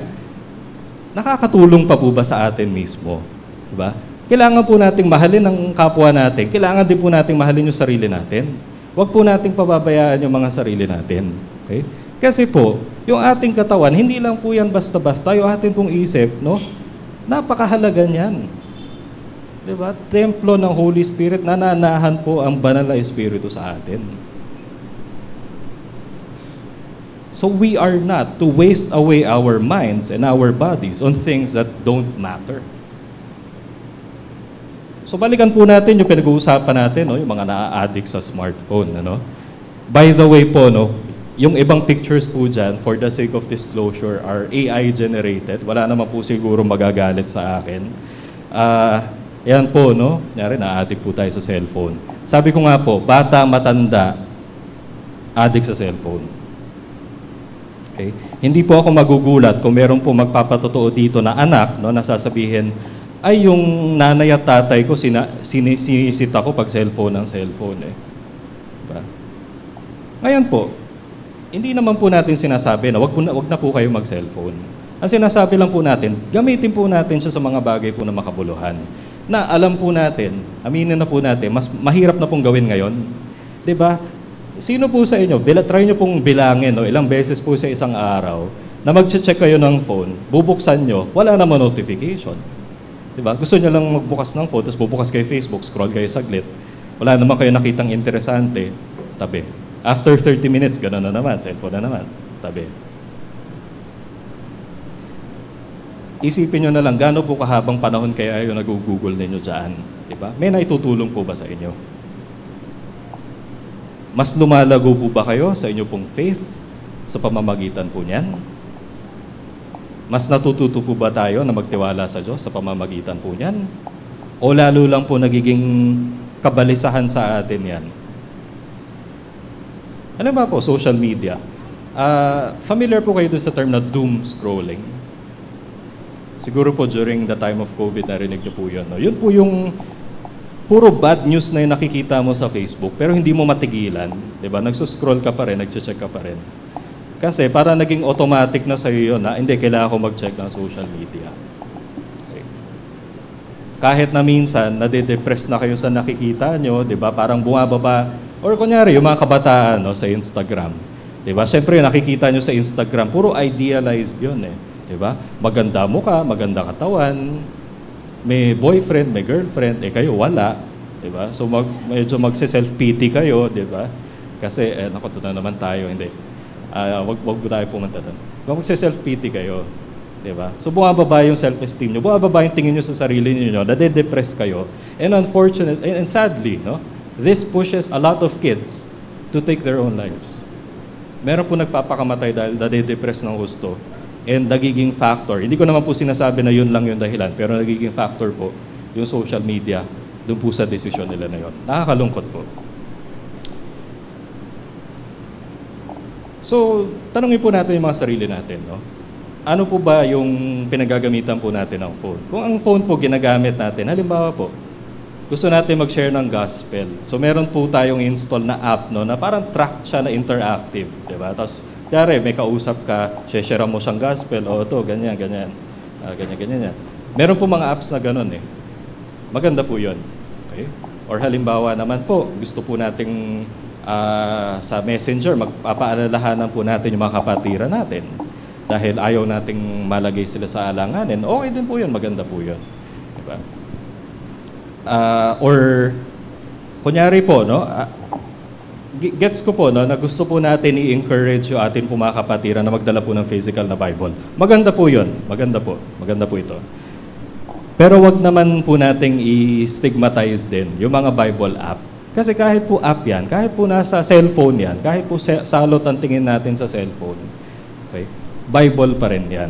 nakakatulong pa po ba sa atin mismo? Diba? Kailangan po nating mahalin ang kapwa natin. Kailangan din po nating mahalin yung sarili natin. Huwag po nating pababayaan yung mga sarili natin. Okay? Kasi po, yung ating katawan, hindi lang po yan basta-basta. Yung ating pong isip, no? Napakahalaga niyan. Diba? Templo ng Holy Spirit, nananahan po ang banal na Espiritu sa atin. So we are not to waste away our minds and our bodies on things that don't matter. So balikan po natin yung pinag-uusapan natin, no? Yung mga na-addict sa smartphone. Ano? By the way po, no? Yung ibang pictures po dyan, for the sake of disclosure, are AI generated. Wala naman po siguro magagalit sa akin. Yan po, no? Nyari, na-addict po tayo sa cellphone. Sabi ko nga po, bata, matanda, addict sa cellphone. Okay? Hindi po ako magugulat kung meron po magpapatotoo dito na anak, no, nasasabihin, ay yung nanay at tatay ko, sinisit ako pag cellphone ng cellphone. Eh. Diba? Ngayon po, hindi naman po natin sinasabi na wag na po kayo mag-cellphone. Ang sinasabi lang po natin, gamitin po natin siya sa mga bagay po na makabuluhan. Na alam po natin, aminin na po natin, mas mahirap na pong gawin ngayon. 'Di ba? Sino po sa inyo, try nyo pong bilangin, no, ilang beses po sa isang araw, na mag-check kayo ng phone, bubuksan nyo, wala naman notification. 'Di ba? Gusto nyo lang magbukas ng phone, tapos bubukas kayo Facebook, scroll kayo saglit. Wala naman kayo nakitang interesante, tabi. After 30 minutes, gano'n na naman, cellphone na naman, tabi. Isipin nyo na lang, gaano po kahabang panahon kaya yung nag-google ninyo dyan? Diba? May naitutulong po ba sa inyo? Mas lumalago po ba kayo sa inyo pong faith sa pamamagitan po niyan? Mas natututo po ba tayo na magtiwala sa Diyos sa pamamagitan po niyan? O lalo lang po nagiging kabalisahan sa atin yan? Ano ba po, social media? Familiar po kayo dun sa term na doom scrolling? Siguro po during the time of COVID, narinig niyo po yun. No? Yun po yung puro bad news na yung nakikita mo sa Facebook, pero hindi mo matigilan. Diba? Nagsuscroll ka pa rin, nagche-check ka pa rin. Kasi para naging automatic na sa'yo yun, na hindi, kailangan ko mag-check ng social media. Okay. Kahit na minsan, nade-depress na kayo sa nakikita nyo, diba? Parang bumababa. Or kunyari, yung mga kabataan no, sa Instagram. Diba? Siyempre, nakikita nyo sa Instagram, puro idealized yun eh. Diba? Maganda mukha, maganda katawan, may boyfriend, may girlfriend, eh kayo wala. Diba? So medyo magse-self-pity kayo, diba? Kasi, naku, ito na naman tayo, hindi. Wag tayo pumunta doon. Magse-self-pity kayo. Diba? So bumababa yung self-esteem nyo, bumababa yung tingin nyo sa sarili nyo, nade-depress kayo. And unfortunately, and sadly, no, this pushes a lot of kids to take their own lives. Meron po nagpapakamatay dahil nade-depress ng gusto. And nagiging factor, hindi ko naman po sinasabi na yun lang yung dahilan, pero nagiging factor po yung social media doon po sa desisyon nila na yun. Nakakalungkot po. So, tanungin po natin yung mga sarili natin, no? Ano po ba yung pinagagamitan po natin ng phone? Kung ang phone po ginagamit natin, halimbawa po, gusto natin mag-share ng gospel. So, meron po tayong install na app, no, na parang track siya na interactive, di ba? Tapos, kaya may kausap ka, share mo siyang gospel, o ito, ganyan, ganyan. Ganyan, ganyan yan. Meron po mga apps na ganun eh. Maganda po yun. Okay? Or halimbawa naman po, gusto po nating sa messenger, magpapaalalahanan po natin yung mga kapatiran natin. Dahil ayaw nating malagay sila sa alanganin, okay din po yun, maganda po yun. Diba? Or, kunyari po, no, gets ko po, no, na gusto po natin i-encourage yung atin po mga kapatiran na magdala po ng physical na Bible. Maganda po yun, maganda po ito. Pero wag naman po nating i-stigmatize din yung mga Bible app. Kasi kahit po app yan, kahit po nasa cellphone yan, kahit po salot ang tingin natin sa cellphone, okay, Bible pa rin yan.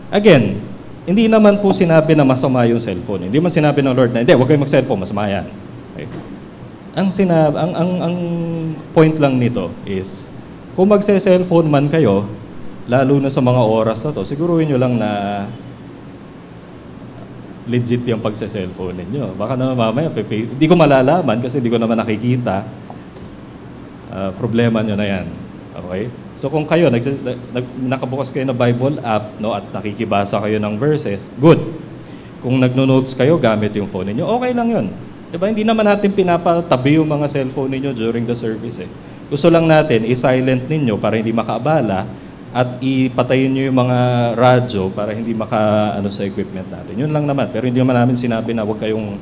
Again, hindi naman po sinabi na masama yung cellphone. Hindi man sinabi ng Lord na, hindi, huwag kayong mag-cellphone, masama yan. Okay. Ang point lang nito is, kung magse-cellphone man kayo, lalo na sa mga oras na to, siguruhin nyo lang na legit yung pagse-cellphone ninyo. Baka naman mamaya, hindi ko malalaman kasi hindi ko naman nakikita. Problema nyo na yan. Okay? So kung kayo, nakabukas kayo na Bible app, no, at nakikibasa kayo ng verses, good. Kung nagno-notes kayo, gamit yung phone ninyo, okay lang yun. Diba? Hindi naman natin pinapatabi yung mga cellphone ninyo during the service. Gusto lang natin, i-silent ninyo para hindi makaabala at ipatayin nyo yung mga radyo para hindi maka-ano sa equipment natin. Yun lang naman. Pero hindi naman namin sinabi na huwag kayong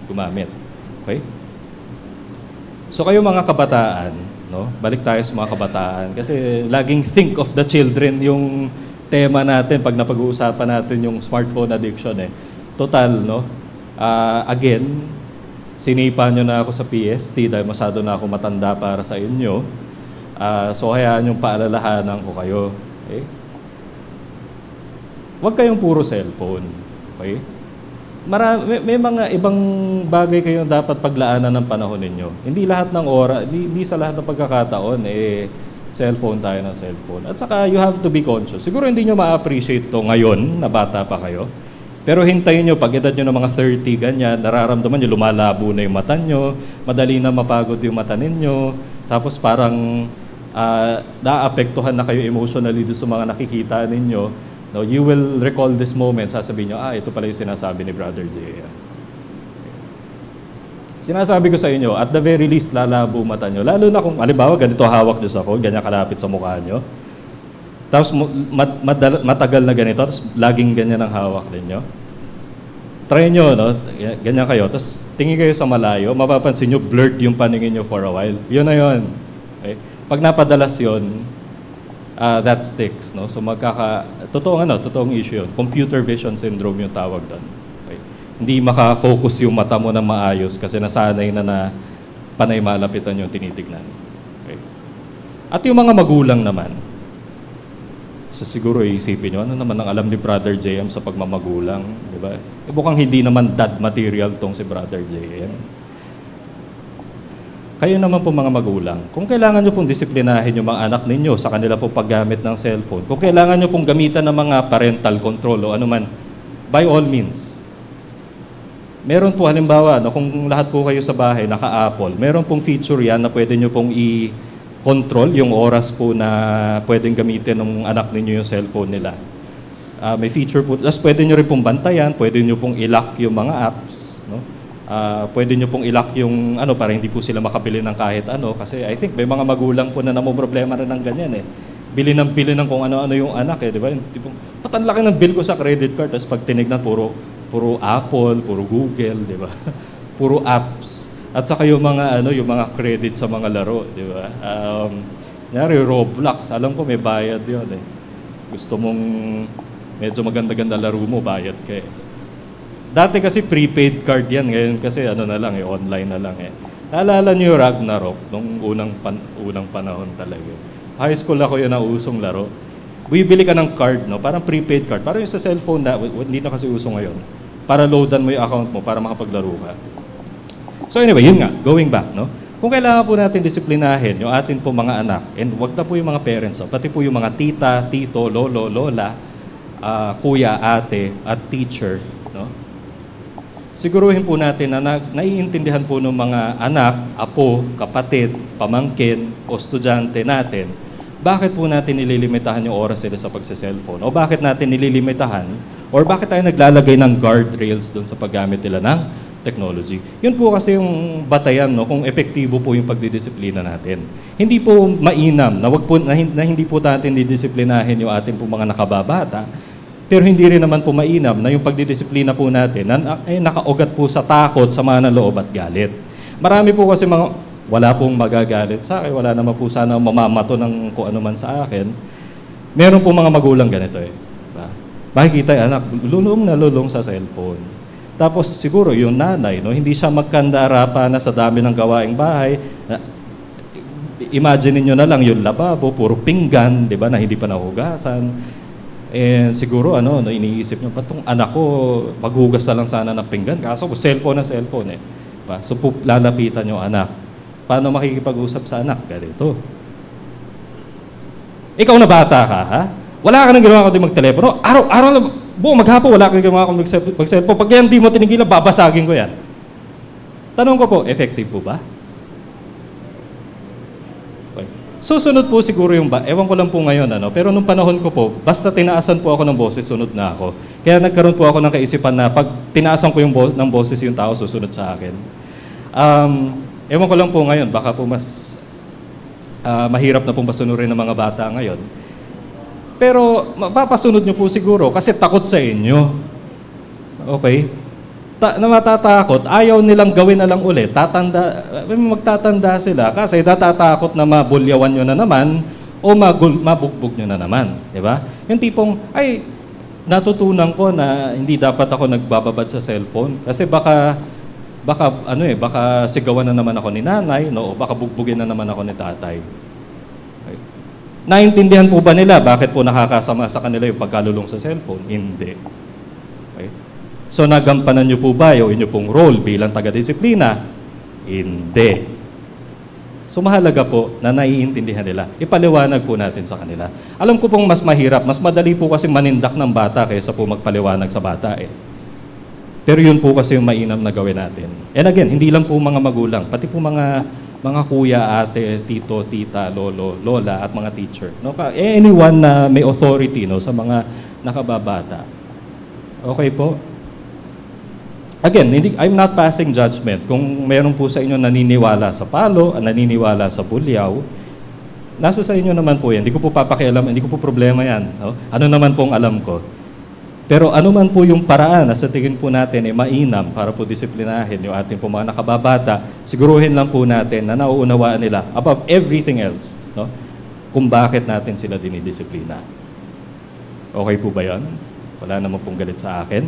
gumamit. Okay? So kayo mga kabataan, no? Balik tayo sa mga kabataan. Kasi laging think of the children yung tema natin pag napag-uusapan natin yung smartphone addiction. Total, no? Again, sinipa nyo na ako sa PST dahil masyado na ako matanda para sa inyo. So, hayaan yung paalalahanan ko kayo. Okay? Huwag kayong puro cellphone. Okay? May mga ibang bagay kayong dapat paglaanan ng panahon ninyo. Hindi lahat ng oras, hindi sa lahat ng pagkakataon, cellphone tayo ng cellphone. At saka, you have to be conscious. Siguro hindi nyo ma-appreciate to ngayon, na bata pa kayo. Pero hintayin nyo, pag edad nyo ng mga 30, ganyan, nararamdaman nyo, lumalabo na yung mata nyo, madali na mapagod yung mata ninyo, tapos parang naapektuhan na kayo emotionally doon sa mga nakikita ninyo. No, you will recall this moment, sasabihin nyo, ito pala yung sinasabi ni Brother J. Sinasabi ko sa inyo, at the very least, lalabo mata nyo. Lalo na kung, halimbawa, ganito hawak nyo sa phone, ganyan kalapit sa mukha nyo. Tapos matagal na ganito, tapos laging ganyan ang hawak ninyo. Try nyo, no? Ganyan kayo. Tapos tingin kayo sa malayo, mapapansin nyo, blurred yung paningin nyo for a while. Yun na yun. Okay? Pag napadalas yun, that sticks, no? So totoong issue yun. Computer vision syndrome yung tawag doon. Okay? Hindi maka-focus yung mata mo na maayos kasi nasanay na panay malapitan yung tinitignan. Okay? At yung mga magulang naman, so siguro iisipin nyo, ano naman ang alam ni Brother JM sa pagmamagulang, di ba? Mukhang hindi naman dad material tong si Brother JM. Kayo naman po mga magulang, kung kailangan nyo pong disiplinahin yung mga anak ninyo sa kanila pong paggamit ng cellphone, kung kailangan nyo pong gamitan ng mga parental control o anuman, by all means. Meron po halimbawa, no, kung lahat po kayo sa bahay naka-Apple, meron pong feature yan na pwede nyo pong control yung oras po na pwedeng gamitin ng anak ninyo yung cellphone nila. May feature po, plus pwede nyo rin pong bantayan, pwede nyo pong i-lock yung mga apps, no? Pwede nyo pong i-lock yung para hindi po sila makabili ng kahit ano, kasi I think may mga magulang po na problema rin ng ganyan bili ng kung ano-ano yung anak di ba? Tipong, ang laki ng bill ko sa credit card, tapos pag tinignan puro Apple, puro Google, di ba? Puro apps. At saka yung mga credit sa mga laro, di ba? Nyari, Roblox, alam ko may bayad yun Gusto mong medyo maganda-ganda laro mo, bayad ka Dati kasi prepaid card yan, ngayon kasi online na lang Naalala niyo yung Ragnarok, nung unang panahon talaga. High school ako yun na usong laro. Bibili ka ng card, no? Parang prepaid card. Parang yung sa cellphone na, hindi na kasi uso ngayon. Para loadan mo yung account mo, para makapaglaro ka. So anyway, yun nga, going back, no? Kung kailangan po natin disiplinahin yung atin po mga anak, and wag na po yung mga parents, pati po yung mga tita, tito, lolo, lola, kuya, ate, at teacher, no? Siguruhin po natin na naiintindihan po ng mga anak, apo, kapatid, pamangkin, o estudyante natin, bakit po natin nililimitahan yung oras nila sa pagse-cellphone? O bakit natin nililimitahan? Or bakit tayo naglalagay ng guardrails doon sa paggamit nila ng technology. Yun po kasi yung batayan, no, kung epektibo po yung pagdidisiplina natin. Hindi po mainam na, na hindi po natin didisiplinahin yung ating po mga nakababata, pero hindi rin naman po mainam na yung pagdidisiplina po natin ay nakaugat po sa takot, sama ng loob at galit. Marami po kasi wala pong magagalit sa akin, wala naman po sana mamamato ng kung ano man sa akin. Meron po mga magulang ganito eh. Makikita yung anak, lulong sa cellphone. Tapos siguro yung nanay, no, hindi siya magkandara pa na sa dami ng gawaing bahay. Imagine niyo na lang yung lababo, puro pinggan, di ba, na hindi pa nahugasan. And siguro iniisip niyo, patong anak ko, maghugas na lang sana ng pinggan. Kaso cellphone na cellphone eh. Diba? So lalapitan yung anak. Paano makikipag-usap sa anak? Ganito. Ikaw na bata ka, ha? Wala ka nang ginawa kundi magtelepono. Araw-araw lang, buong maghapon, wala ka nang ginawa kundi mag-cellphone. Pag yan di mo tinigilan, babasagin ko yan. Tanong ko po, effective po ba? Okay. Susunod po siguro yung ewan ko lang po ngayon, pero nung panahon ko po, basta tinaasan po ako ng boses, sunod na ako. Kaya nagkaroon po ako ng kaisipan na pag tinaasan ko ng boses yung tao, susunod sa akin. Ewan ko lang po ngayon, baka po mas mahirap na pong pasunurin ng mga bata ngayon. Pero mapapasunod nyo po siguro kasi takot sa inyo. Okay? Na matatakot, ayaw nilang gawin na lang ulit. Magtatanda sila kasi natatakot na mabulyawan nyo na naman o mabugbog nyo na naman. Diba? Yung tipong, natutunan ko na hindi dapat ako nagbababad sa cellphone kasi baka sigawan na naman ako ni nanay, no? O baka bugbugin na naman ako ni tatay. Okay. Naintindihan po ba nila bakit po nakakasama sa kanila yung pagkalulong sa cellphone? Hindi. Okay. So nagampanan niyo po ba yung inyo pong role bilang taga-disiplina? Hindi. So mahalaga po na naiintindihan nila. Ipaliwanag po natin sa kanila. Alam ko pong mas mahirap, mas madali po kasi manindak ng bata kaysa po magpaliwanag sa bata eh. Pero yun po kasi yung mainam na gawin natin. And again, hindi lang po mga magulang, pati po mga kuya, ate, tito, tita, lolo, lola, at mga teacher. No? Anyone na may authority sa mga nakababata. Okay po? Again, I'm not passing judgment. Kung meron po sa inyo naniniwala sa palo, naniniwala sa bulyaw, nasa sa inyo naman po yan. Hindi ko po papakialam, hindi ko po problema yan. No? Ano naman pong alam ko. Pero ano man po yung paraan na sa tingin po natin ay mainam para po disiplinahin yung ating po mga nakababata, siguruhin lang po natin na nauunawaan nila above everything else, no? Kung bakit natin sila dinidisiplina. Okay po ba yan? Wala naman pong galit sa akin?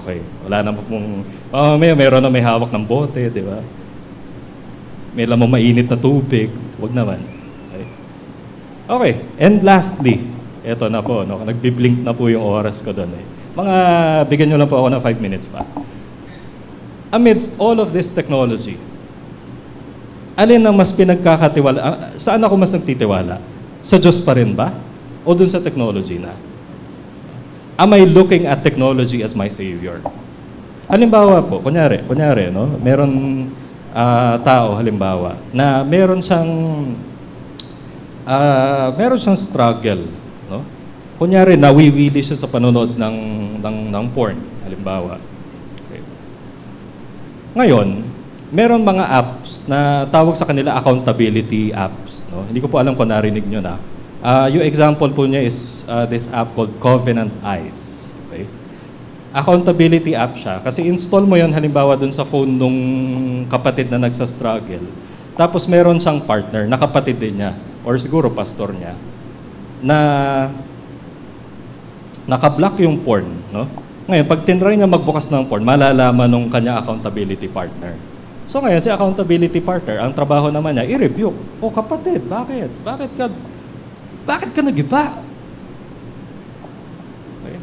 Okay. Wala naman pong, meron na may hawak ng bote, di ba? May lamang mainit na tubig. Huwag naman. Okay. And lastly, eto na po, no? Nagbiblink na po yung oras ko doon. Bigyan nyo lang po ako ng 5 minutes pa. Amidst all of this technology, alin ang mas pinagkakatiwala? Saan ako mas nagtitiwala? Sa Diyos pa rin ba? O dun sa technology na? Am I looking at technology as my Savior? Halimbawa po, kunyari, no? Meron tao, halimbawa, na meron siyang struggle. No? Kunyari, nawiwili siya sa panonood ng porn, halimbawa. Okay. Ngayon, meron mga apps na tawag sa kanila accountability apps. No? Hindi ko po alam kung narinig nyo na. Yung example po niya is this app called Covenant Eyes. Okay? Accountability app siya. Kasi install mo yon halimbawa dun sa phone nung kapatid na nagsa-struggle. Tapos meron siyang partner na kapatid din niya or siguro pastor niya na naka-block yung porn, no? Ngayon, pag tinry niya magbukas ng porn, malalaman nung kanya accountability partner. So ngayon, si accountability partner, ang trabaho naman niya, i-review. O kapatid, bakit? Bakit ka nag-iba? Okay.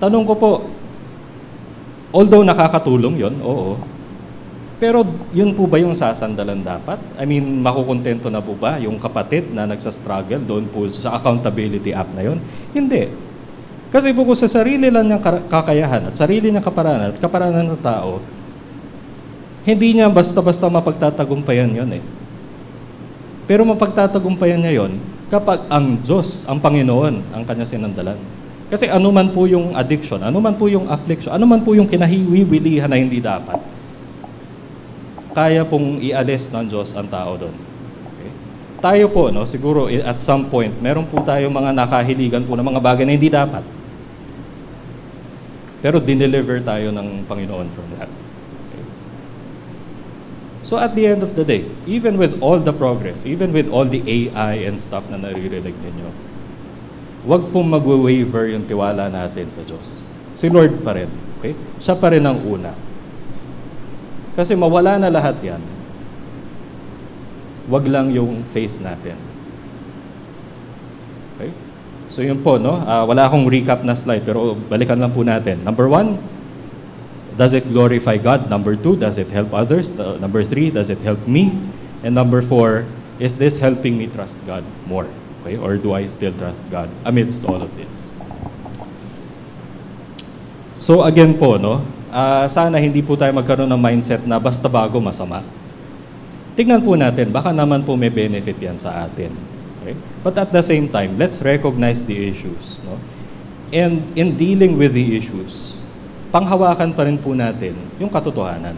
Tanong ko po, although nakakatulong yon, oo. Pero yun po ba yung sasandalan dapat? I mean, makukontento na po ba yung kapatid na nagsa-struggle doon po sa accountability app na yun? Hindi. Kasi bukod sa sarili lang niyang kakayahan at sarili niyang kaparanan ng tao, hindi niya basta-basta mapagtatagumpayan yun eh. Pero mapagtatagumpayan niya yun kapag ang Diyos, ang Panginoon, ang kanya sinandalan. Kasi ano man po yung addiction, ano man po yung affliction, ano man po yung kinahiwiwilihan na hindi dapat, kaya pong ialis ng Diyos ang tao doon. Okay? Tayo po, no, siguro at some point, meron po tayo mga nakahiligan po ng mga bagay na hindi dapat. Pero dineliver tayo ng Panginoon from that. Okay? So at the end of the day, even with all the progress, even with all the AI and stuff na naririnig ninyo, huwag pong mag-waver yung tiwala natin sa Diyos. Si Lord pa rin. Okay? Siya pa rin ang una. Kasi mawala na lahat yan. Huwag lang yung faith natin. Okay? So yun po, no? Wala akong recap na slide, pero balikan lang po natin. Number 1, does it glorify God? Number 2, does it help others? Number 3, does it help me? And number 4, is this helping me trust God more? Okay? Or do I still trust God amidst all of this? So again po, no? Sana hindi po tayo magkaroon ng mindset na basta bago masama. Tingnan po natin, baka naman po may benefit yan sa atin. Okay? But at the same time, let's recognize the issues. No? And in dealing with the issues, panghawakan pa rin po natin yung katotohanan.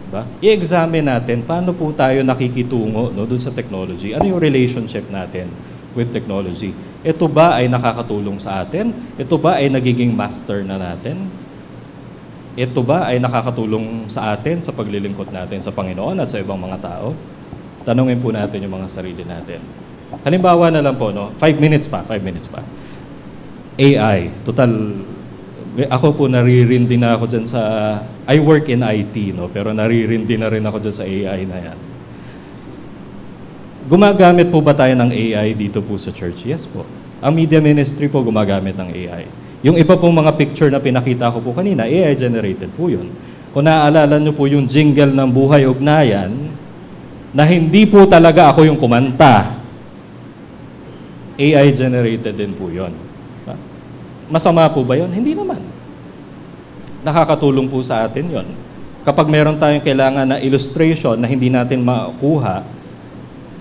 Diba? I-examine natin paano po tayo nakikitungo, no, dun sa technology. Ano yung relationship natin with technology? Ito ba ay nakakatulong sa atin? Ito ba ay nagiging master na natin? Ito ba ay nakakatulong sa atin sa paglilingkod natin sa Panginoon at sa ibang mga tao? Tanungin po natin yung mga sarili natin. Halimbawa na lang po, no? 5 minutes pa. AI. Total, ako po naririndi na ako dyan sa, I work in IT, no? Pero naririndi na rin ako dyan sa AI na yan. Gumagamit po ba tayo ng AI dito po sa church? Yes po. Ang media ministry po gumagamit ng AI. Yung iba pong mga picture na pinakita ko po kanina, AI generated po yun. Kung naaalala nyo po yung jingle ng Buhay Ugnayan, na hindi po talaga ako yung kumanta, AI generated din po yun. Masama po ba yun? Hindi naman. Nakakatulong po sa atin yun. Kapag meron tayong kailangan na illustration na hindi natin makuha,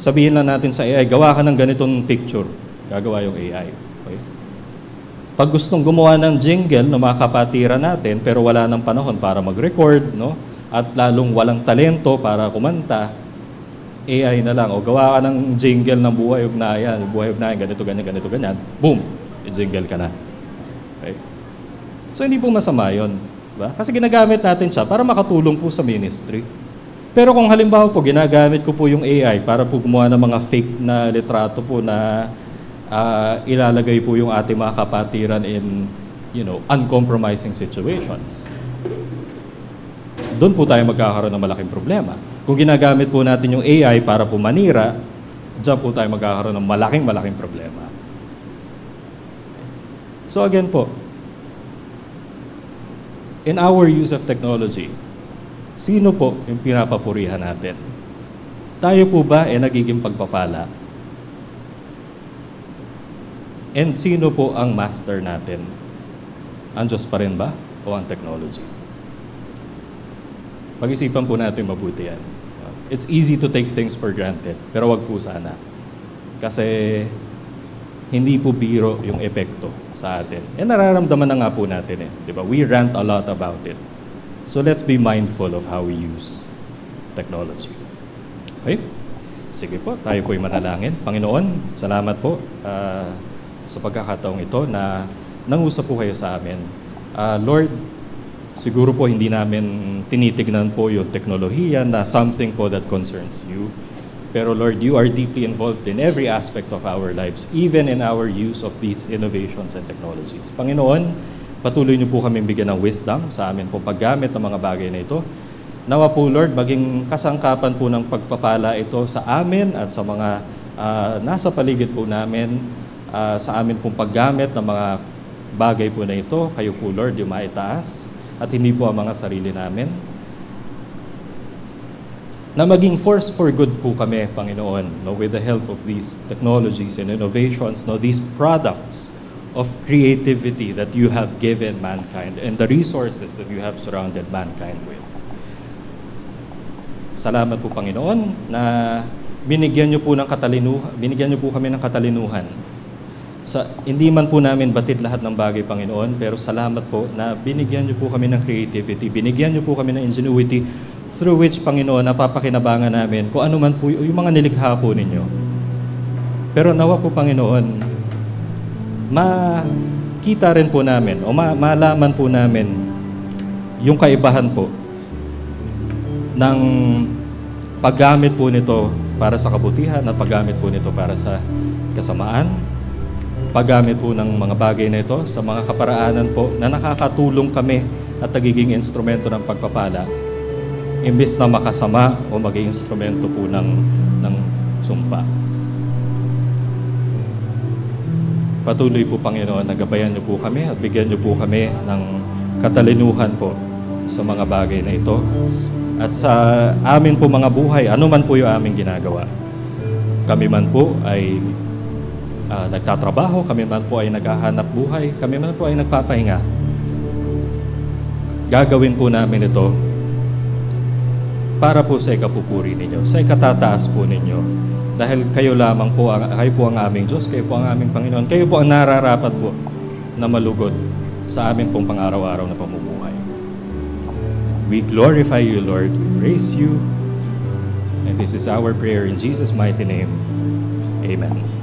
sabihin lang natin sa AI, gawa ka ng ganitong picture. Gagawa yung AI. Okay? Pag gustong gumawa ng jingle na makakapatira natin pero wala ng panahon para mag-record, no? At lalong walang talento para kumanta, AI na lang. O gawa ka ng jingle ng Buhay Ugnayan, ganito, ganyan. Boom! I-jingle ka na. Okay? So hindi po masama yun. Diba? Kasi ginagamit natin siya para makatulong po sa ministry. Pero kung halimbawa po, ginagamit ko po yung AI para po gumawa ng mga fake na litrato po na ilalagay po yung ating mga kapatiran in, uncompromising situations. Doon po tayo magkakaroon ng malaking problema. Kung ginagamit po natin yung AI para po manira, dyan po tayo magkakaroon ng malaking problema. So again po, in our use of technology, sino po yung pinapapurihan natin? Tayo po ba ay nagiging pagpapala? And sino po ang master natin? Ang Diyos pa rin ba o ang technology? Pag-isipan po natin mabuti yan. It's easy to take things for granted, pero wag po sana. Kasi hindi po biro yung epekto sa atin. E nararamdaman na nga po natin eh. Di ba? We rant a lot about it. So let's be mindful of how we use technology. Okay? Sige po, tayo po'y manalangin. Panginoon, salamat po sa pagkakataong ito na nangusap po kayo sa amin. Lord, siguro po hindi namin tinitignan po yung teknolohiya na something po that concerns you. Pero Lord, you are deeply involved in every aspect of our lives, even in our use of these innovations and technologies. Panginoon, patuloy niyo po kami bigyan ng wisdom sa amin po paggamit ng mga bagay na ito. Nawa po Lord, maging kasangkapan po ng pagpapala ito sa amin at sa mga nasa paligid po namin, sa amin pong paggamit ng mga bagay po na ito. Kayo po Lord, yung maitaas at hindi po ang mga sarili namin. Na maging force for good po kami, Panginoon, no, with the help of these technologies and innovations, no, these products of creativity that you have given mankind and the resources that you have surrounded mankind with. Salamat po, Panginoon, na binigyan niyo po kami ng katalinuhan Hindi man po namin batid lahat ng bagay, Panginoon, pero salamat po na binigyan niyo po kami ng creativity, binigyan niyo po kami ng ingenuity through which, Panginoon, napapakinabangan namin kung ano man po yung mga nilikha po ninyo. Pero nawa po, Panginoon, makita rin po namin o malaman po namin yung kaibahan po ng paggamit po nito para sa kabutihan at paggamit po nito para sa kasamaan, paggamit po ng mga bagay na ito sa mga kaparaanan po na nakakatulong kami at nagiging instrumento ng pagpapala, imbes na makasama o maging instrumento po ng sumpa. Patuloy po, Panginoon, nagabayan niyo po kami at bigyan niyo po kami ng katalinuhan po sa mga bagay na ito. At sa amin po mga buhay, ano man po yung aming ginagawa. Kami man po ay nagtatrabaho, kami man po ay naghahanap buhay, kami man po ay nagpapahinga. Gagawin po namin ito para po sa ikapupuri ninyo, sa ikatataas po ninyo. Dahil kayo lamang po, kayo po ang aming Diyos, kayo po ang aming Panginoon, kayo po ang nararapat po na malugod sa amin pong pang-araw-araw na pamumuhay. We glorify you, Lord. We praise you. And this is our prayer in Jesus' mighty name. Amen.